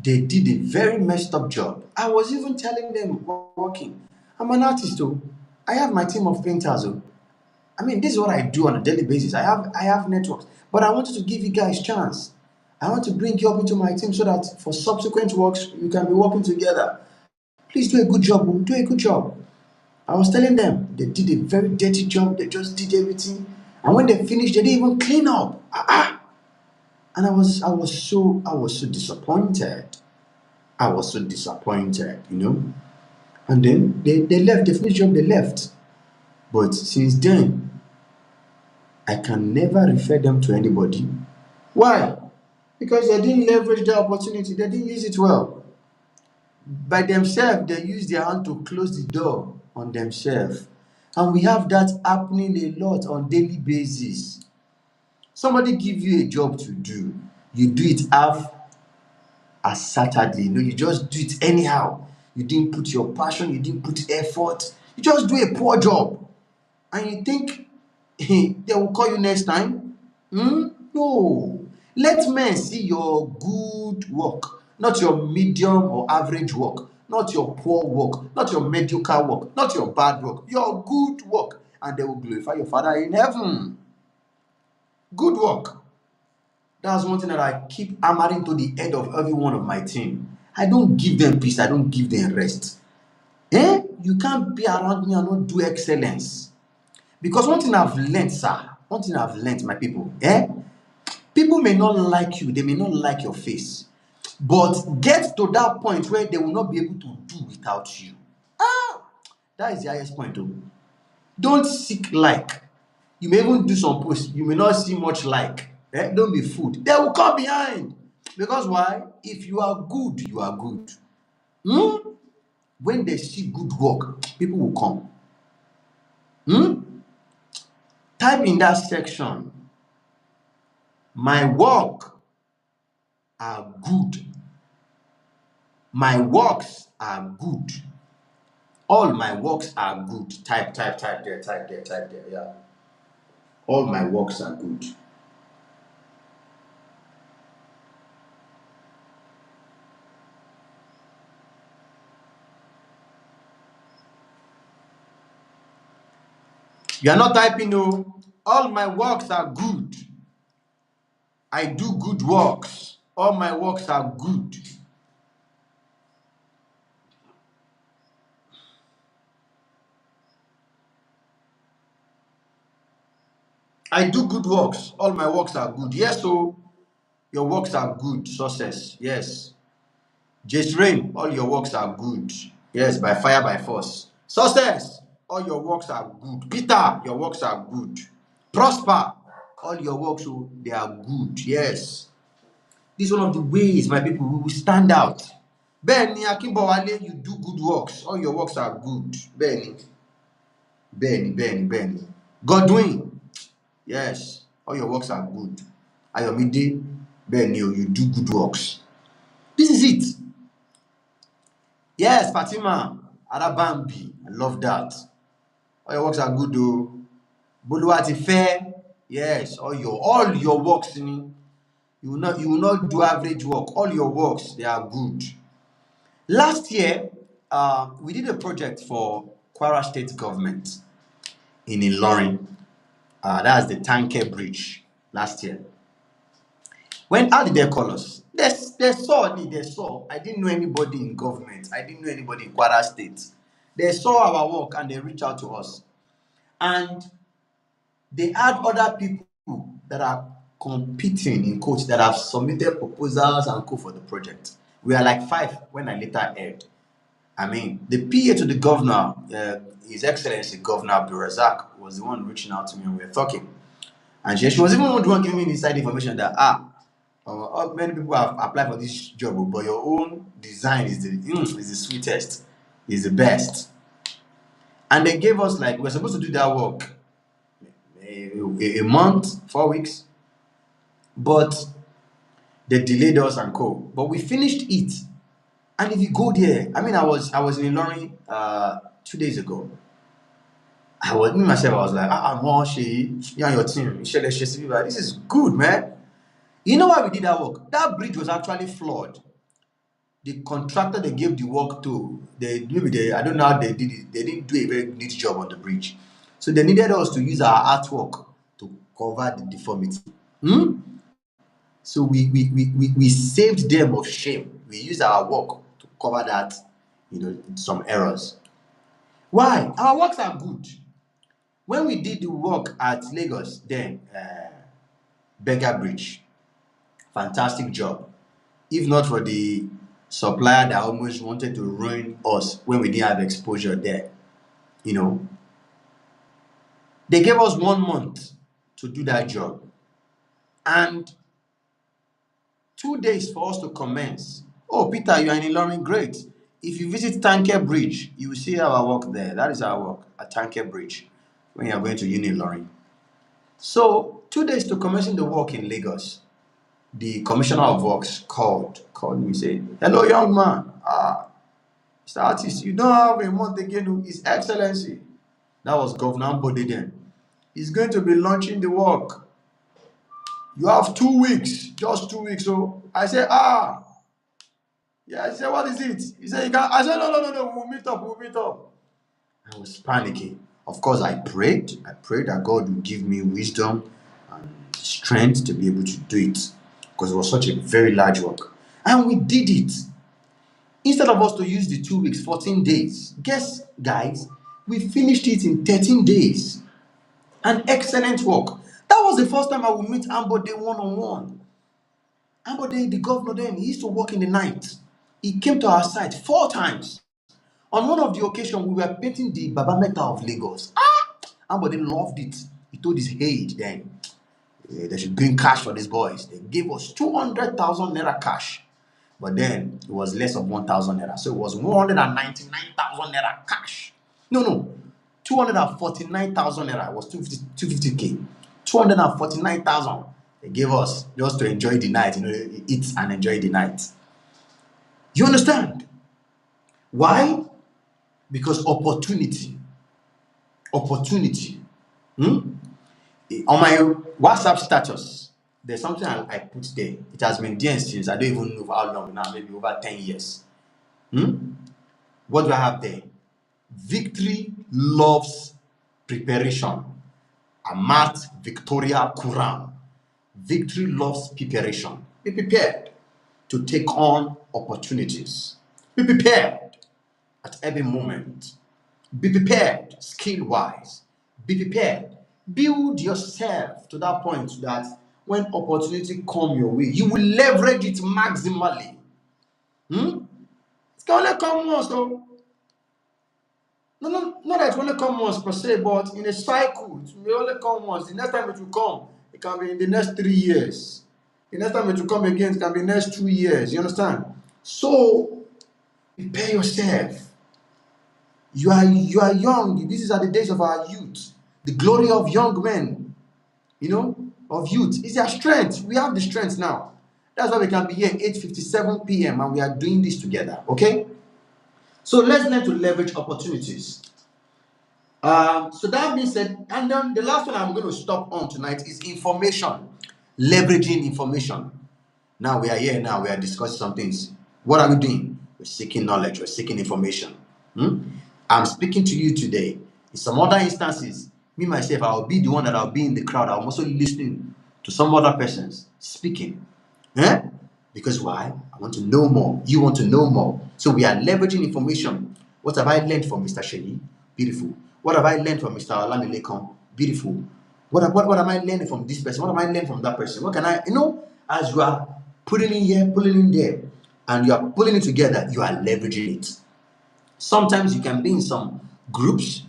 they did a very messed up job. I was even telling them while working, I'm an artist, oh. I have my team of painters, oh. This is what I do on a daily basis. I have networks. But I wanted to give you guys chance. I want to bring you up into my team so that for subsequent works you can be working together. Please do a good job, oh. Do a good job. I was telling them they did a very dirty job, they just did everything. And when they finished, they didn't even clean up. And I was so disappointed. I was so disappointed. And then they left, they finished the job, they left. But since then, I can never refer them to anybody. Why? Because they didn't leverage the opportunity, they didn't use it well. By themselves, they use their hand to close the door on themselves. And we have that happening a lot on daily basis. Somebody give you a job to do, you do it half assertedly. You just do it anyhow. You didn't put your passion, you didn't put effort. You just do a poor job. And you think they will call you next time? No. Let men see your good work, not your medium or average work, not your poor work, not your mediocre work, not your bad work, your good work. And they will glorify your Father in heaven. Good work. That's one thing that I keep hammering to the head of every one of my team. I don't give them peace, I don't give them rest. You can't be around me and not do excellence. Because one thing I've learned, sir, one thing I've learned, my people, people may not like you, they may not like your face, but get to that point where they will not be able to do without you. That is the highest point, though. Don't seek like. You may even do some posts, you may not see much like. Don't be fooled. They will come behind. Because why? If you are good, you are good. When they see good work, people will come. Type in that section, my work are good. My works are good. All my works are good. Type there. Yeah. All my works are good. You are not typing, no. All my works are good. I do good works. All my works are good. I do good works. All my works are good. Yes, so your works are good. Success. Yes. Just rain. All your works are good. Yes, by fire, by force. Success. All your works are good. Peter, your works are good. Prosper. All your works, oh, they are good. Yes. This is one of the ways, my people, we will stand out. Benny Akimbawale, you do good works. All your works are good. Benny. Godwin, yes, all your works are good. Ayomide, Benny, you do good works. This is it. Yes, Fatima, Arabambi, I love that. All your works are good, though. Boluwati Fair, yes, all your works, you will not do average work. All your works, they are good. Last year, we did a project for Kwara State Government in Ilorin. That's the Tanke Bridge last year. How did they call us? They saw. I didn't know anybody in government. I didn't know anybody in Kwara State. They saw our work and they reached out to us. And they had other people that are competing in coach that have submitted proposals and co for the project. We are like 5 when I later heard. I mean, the PA to the governor, His Excellency Governor Abdulrazak, was the one reaching out to me and we were talking. And she was even the one giving me the inside information that, many people have applied for this job, but your own design is the sweetest, is the best. And they gave us, like, we're supposed to do that work a month, 4 weeks, but they delayed us and co. But we finished it. And if you go there, I mean, I was in Ilorin 2 days ago. I was like, Moshi, you and your team, this is good, man. You know why we did that work? That bridge was actually flawed. The contractor they gave the work to, I don't know how they did it. They didn't do a very neat job on the bridge. So they needed us to use our artwork to cover the deformity. So we saved them of shame. We used our work to cover that, some errors. Why? Our works are good. When we did the work at Lagos, then Beggar Bridge, fantastic job. If not for the supplier that almost wanted to ruin us when we didn't have exposure there, they gave us 1 month to do that job and 2 days for us to commence. Oh, Peter, you are in Ilorin, great. If you visit Tanke Bridge, you will see our work there. That is our work at Tanke Bridge when you are going to Uni Ilorin. So 2 days to commencing the work in Lagos. The commissioner of works called me and said, "Hello, young man. Mr. Artist, you don't have a month again. His Excellency." That was Governor Ambode then. "He's going to be launching the work. You have 2 weeks, just 2 weeks." So I said, yeah. I said, "What is it?" He said, "You can." I said, No. We'll meet up. I was panicking. Of course, I prayed. I prayed that God would give me wisdom and strength to be able to do it because it was such a very large work. And we did it. Instead of us to use the 2 weeks, 14 days, guess, guys, we finished it in 13 days. An excellent work. That was the first time I would meet Ambode one-on-one. Ambode, the governor then, he used to work in the night. He came to our site 4 times. On one of the occasions, we were painting the Baba Meta of Lagos. Ambode loved it. He told his aide then, they should bring cash for these boys. They gave us 200,000 naira cash. But then it was less of 1,000 naira. So it was 199,000 naira cash. No. 249,000 naira. It was 250K. 249,000 they gave us just to enjoy the night, eat and enjoy the night. You understand? Why? Because opportunity. Hmm? On my WhatsApp status, there's something I put there. It has been there since I don't even know for how long now, maybe over 10 years. Hmm? What do I have there? Victory loves preparation. Amat Victoria Kuram. Victory loves preparation. Be prepared to take on opportunities. Be prepared at every moment. Be prepared skill wise. Be prepared. Build yourself to that point that when opportunity come your way, you will leverage it maximally. Hmm? It can only come once, though. No, no, not that it will only come once per se, but in a cycle, it may only come once. The next time it will come, it can be in the next 3 years. The next time it will come again, it can be next 2 years. You understand? So prepare yourself. You are young. These are the days of our youth. The glory of young men, of youth is their strength. We have the strength now. That's why we can be here 8:57 p.m. and we are doing this together. Okay? So let's learn to leverage opportunities. So that being said, and then the last one I'm going to stop on tonight is information, leveraging information. Now we are here. Now we are discussing some things. What are we doing? We're seeking knowledge. We're seeking information. Hmm? I'm speaking to you today. In some other instances, me myself, I'll be the one that I'll be in the crowd. I'm also listening to some other persons speaking. Eh? Because why? I want to know more. You want to know more. So we are leveraging information. What have I learned from Mr. Sheni? Beautiful. What have I learned from Mr. Olamilekon? Beautiful. What am I learning from this person? What am I learning from that person? What can I, as you are putting in here, pulling in there, and you are pulling it together, you are leveraging it. Sometimes you can be in some groups,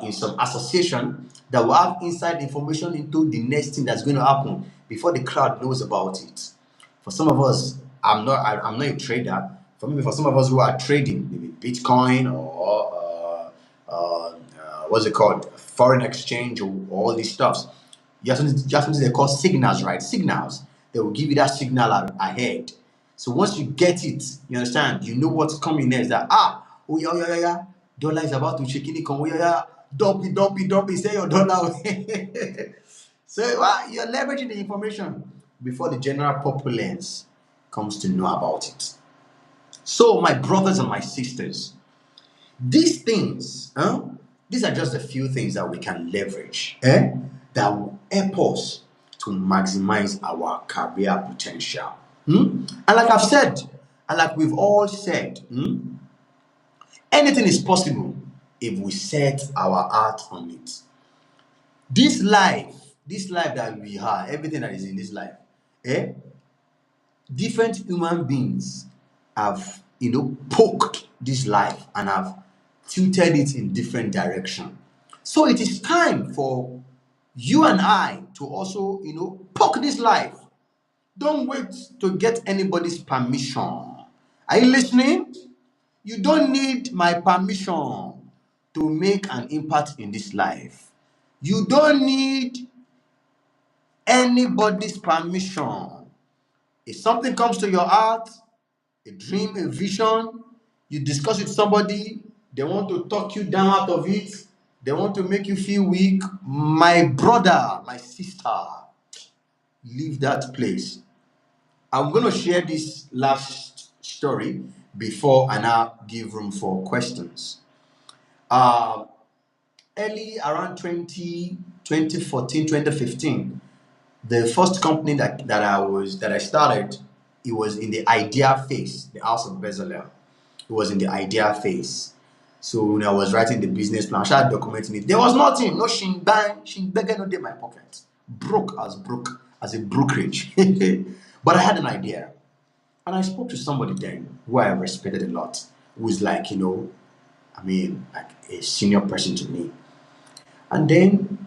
in some association that will have inside information into the next thing that's going to happen before the crowd knows about it. For some of us, I'm not a trader. For some of us who are trading, maybe Bitcoin or what's it called, foreign exchange or all these stuffs. You have something they call signals, right? Signals. They will give you that signal ahead. So once you get it, you understand, you know what's coming next. That oh yeah, yeah, yeah, yeah. Dollar is about to check in. Come, oh yeah, yeah. Dump it, say your dollar. So you're leveraging the information before the general populace comes to know about it. So my brothers and my sisters, these things, these are just a few things that we can leverage, that will help us to maximize our career potential. And like I've said, and like we've all said, anything is possible if we set our heart on it. This life, that we have, everything that is in this life, eh? Different human beings have, poked this life and have tilted it in different direction. So it is time for you and I to also, poke this life. Don't wait to get anybody's permission. Are you listening? You don't need my permission to make an impact in this life. You don't need anybody's permission. If something comes to your heart, a dream, a vision, you discuss with somebody, they want to talk you down out of it, they want to make you feel weak, my brother, my sister, leave that place. I'm going to share this last story before I now give room for questions. Uh, Early around 2014, 2015, the first company that I started, it was in the idea phase, the House of Bezalel. It was in the idea phase. So when I was writing the business plan, I started documenting it. There was nothing, no shingbang, no day in my pocket. Broke as a brokerage. But I had an idea. And I spoke to somebody then who I respected a lot, who is like, like a senior person to me. And then,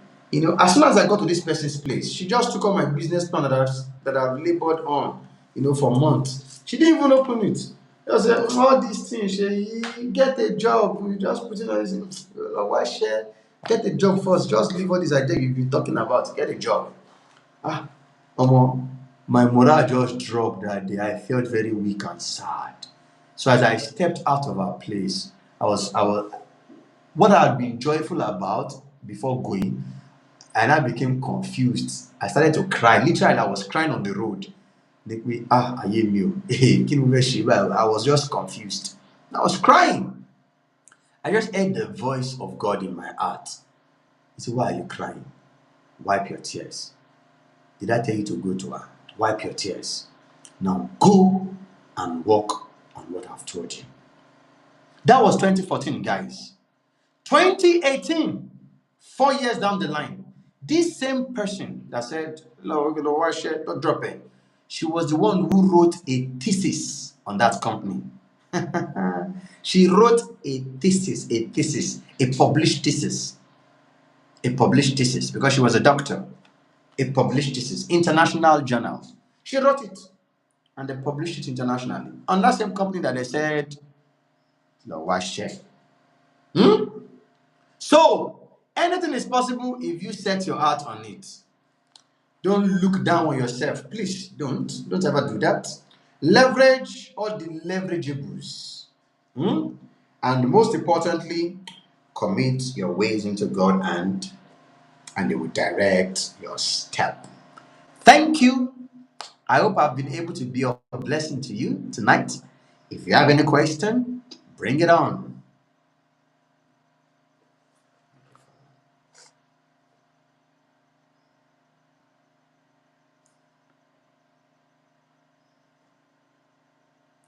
as soon as I got to this person's place, she just took out my business plan that I've labored on, for months. She didn't even open it. I said, all these things, you get a job, you just put in all this, why share? Get a job first, just leave all this idea you've been talking about, get a job. Ah, my morale just dropped that day. I felt very weak and sad. So as I stepped out of our place, I was what I had been joyful about before going, and I became confused. I started to cry. Literally, I was crying on the road. Like we I hear me. I was just confused. I was crying. I just heard the voice of God in my heart. He said, "Why are you crying? Wipe your tears. Did I tell you to go to her? Wipe your tears. Now go and walk on what I've told you." That was 2014, guys. 2018, 4 years down the line, this same person that said, "No, we're going to wash it, don't drop it," she was the one who wrote a thesis on that company. She wrote a published thesis because she was a doctor, a published thesis, international journal. She wrote it and they published it internationally on that same company that they said, "No, wash it." So, anything is possible if you set your heart on it. Don't look down on yourself. Please don't. Don't ever do that. Leverage all the leverageables. Hmm? And most importantly, commit your ways into God and He will direct your step. Thank you. I hope I've been able to be of a blessing to you tonight. If you have any question, bring it on.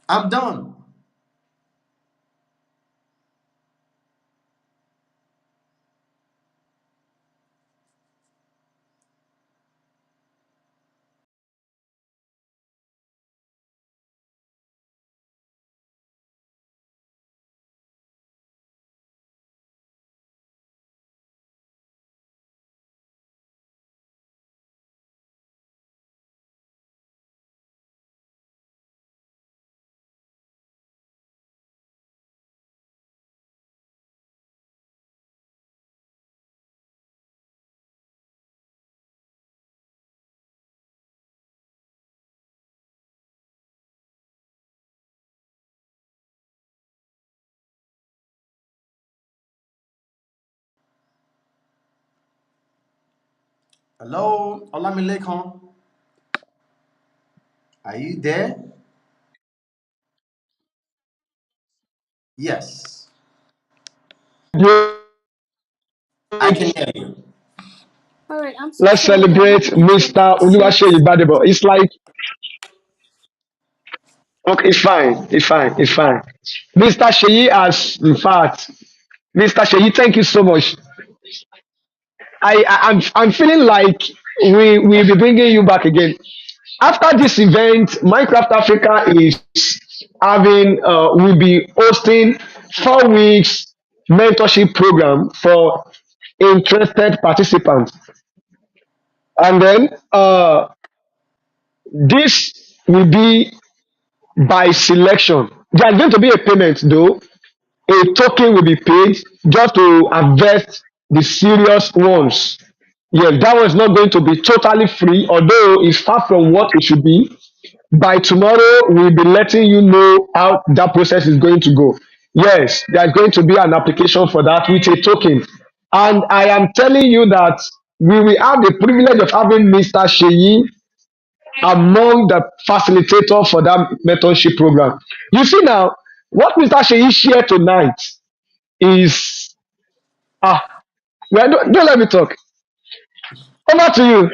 I'm done. Hello, Olamilekan. Are you there? Yes, I can hear you. All right, I'm so Let's sorry. We are celebrate having Mr. internet Oluwaseyi issues. Badebo. It's like, okay, it's fine. It's fine. It's fine. Mr. Sheyi has, in fact, Mr. Sheyi, thank you so much. I'm feeling like we'll be bringing you back again. After this event, Minecraft Africa is having will be hosting 4 weeks mentorship program for interested participants, and then this will be by selection. There's going to be a payment though. A token will be paid just to harvest the serious ones. Yeah, that one is not going to be totally free, although it's far from what it should be. By tomorrow, we'll be letting you know how that process is going to go. Yes, there's going to be an application for that with a token. And I am telling you that we will have the privilege of having Mr. Sheyi among the facilitator for that mentorship program. You see now, what Mr. Sheyi shared tonight is well, don't let me talk. Over to you.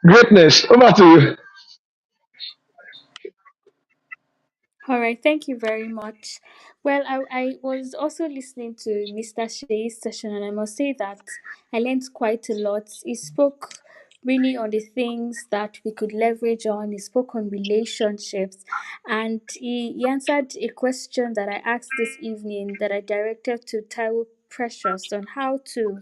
Greatness. Over to you. All right, thank you very much. Well, I was also listening to Mr. Shei's session, and I must say that I learned quite a lot. He spoke really on the things that we could leverage on, he spoke on relationships, and he answered a question that I asked this evening that I directed to Taiwo Precious on how to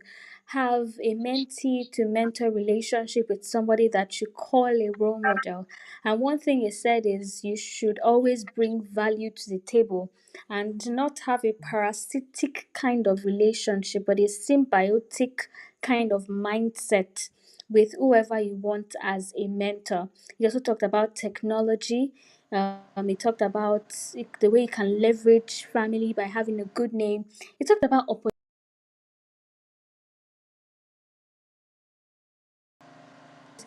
have a mentee to mentor relationship with somebody that you call a role model. And one thing he said is you should always bring value to the table and not have a parasitic kind of relationship, but a symbiotic kind of mindset with whoever you want as a mentor. He also talked about technology. He talked about the way you can leverage family by having a good name. He talked about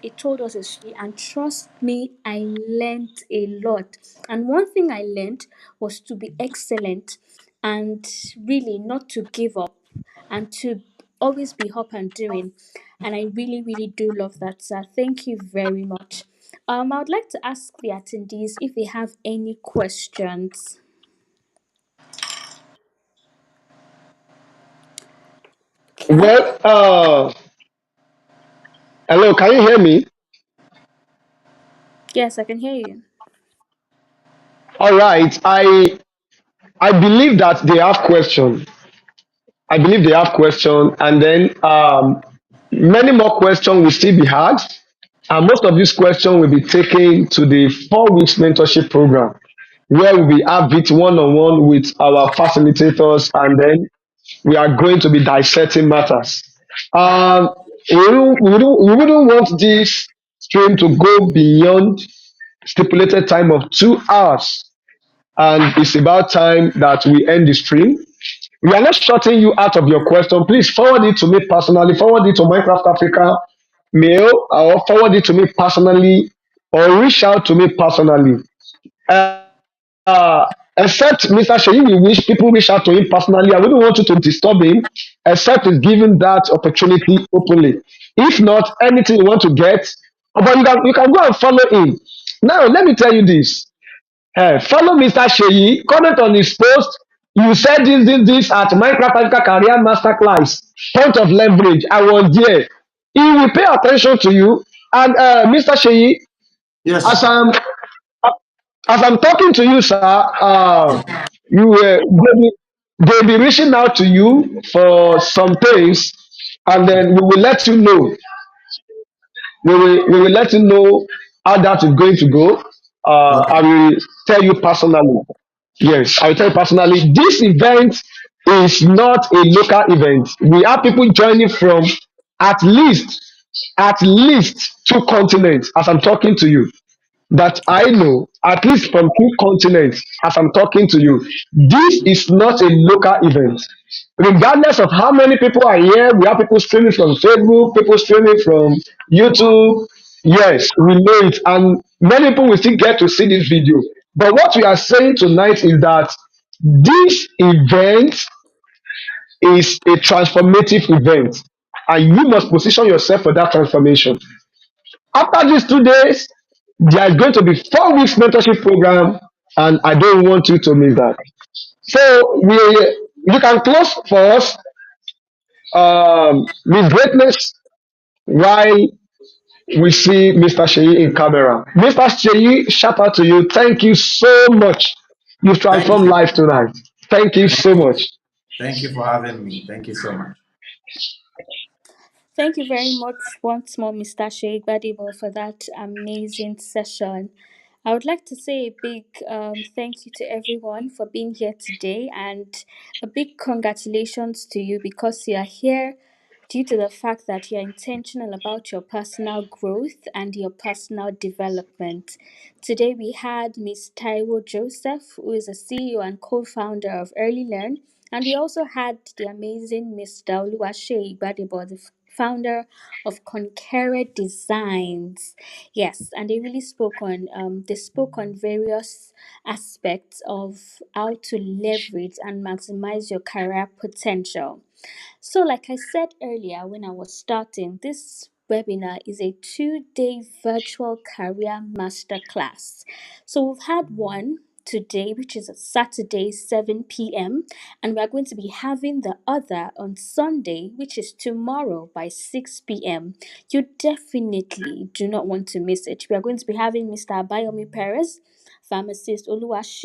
it told us a story, and trust me, I learned a lot. And one thing I learned was to be excellent and really not to give up and to always be up and doing. And I really, really do love that, sir. Thank you very much. I would like to ask the attendees if they have any questions. Okay. Well, hello, can you hear me? Yes, I can hear you. All right. I believe that they have question. I believe they have question, and then many more questions will still be had, and most of these questions will be taken to the 4 weeks mentorship program, where we have it one on one with our facilitators, and then we are going to be dissecting matters. Um, we wouldn't want this stream to go beyond stipulated time of 2 hours, and it's about time that we end the stream. We are not shutting you out of your question. Please forward it to me personally, forward it to Minecraft Africa mail, or forward it to me personally, or reach out to me personally. Except Mr. Sheyi, we wish people reach out to him personally. I wouldn't want you to disturb him, except he's given that opportunity openly. If not, anything you want to get, but you can go and follow him. Now, let me tell you this. Follow Mr. Sheyi, comment on his post. You said this at Minecraft Africa Career Masterclass. Point of leverage. I was there. He will pay attention to you. And Mr. Sheyi, as Yes. I'm as I'm talking to you, sir, you they'll be reaching out to you for some things, and then we will let you know. We will let you know how that is going to go. I Okay. will tell you personally. Yes, I will tell you personally. This event is not a local event. We have people joining from at least at least 2 continents as I'm talking to you, that I know, at least from 2 continents, as I'm talking to you. This is not a local event. Regardless of how many people are here, we have people streaming from Facebook, people streaming from YouTube. Yes, we know it. And many people will still get to see this video. But what we are saying tonight is that this event is a transformative event. And you must position yourself for that transformation. After these 2 days, there is going to be 4 weeks mentorship program, and I don't want you to miss that. So you can close for us, Miss Greatness, while we see Mr. Sheyi in camera. Mr. Sheyi, shout out to you. Thank you so much. You've Thank transformed you. life tonight. Thank you Thank so you. much. Thank you for having me. Thank you so much. Thank you very much once more, Mr. Sheikh Badibo, for that amazing session. I would like to say a big thank you to everyone for being here today, and a big congratulations to you because you are here due to the fact that you're intentional about your personal growth and your personal development. Today we had Miss Taiwo Joseph, who is a CEO and co-founder of Early Learn, and we also had the amazing Mr. Oluwase Gbadebo, the founder of Conqueror Designs. Yes, and they spoke on various aspects of how to leverage and maximize your career potential. So, like I said earlier when I was starting, this webinar is a 2 day virtual career masterclass. So, we've had one today, which is a Saturday, 7 p.m., and we are going to be having the other on Sunday, which is tomorrow by 6 p.m. You definitely do not want to miss it. We are going to be having Mr. Abayomi Perez, pharmacist Oluwase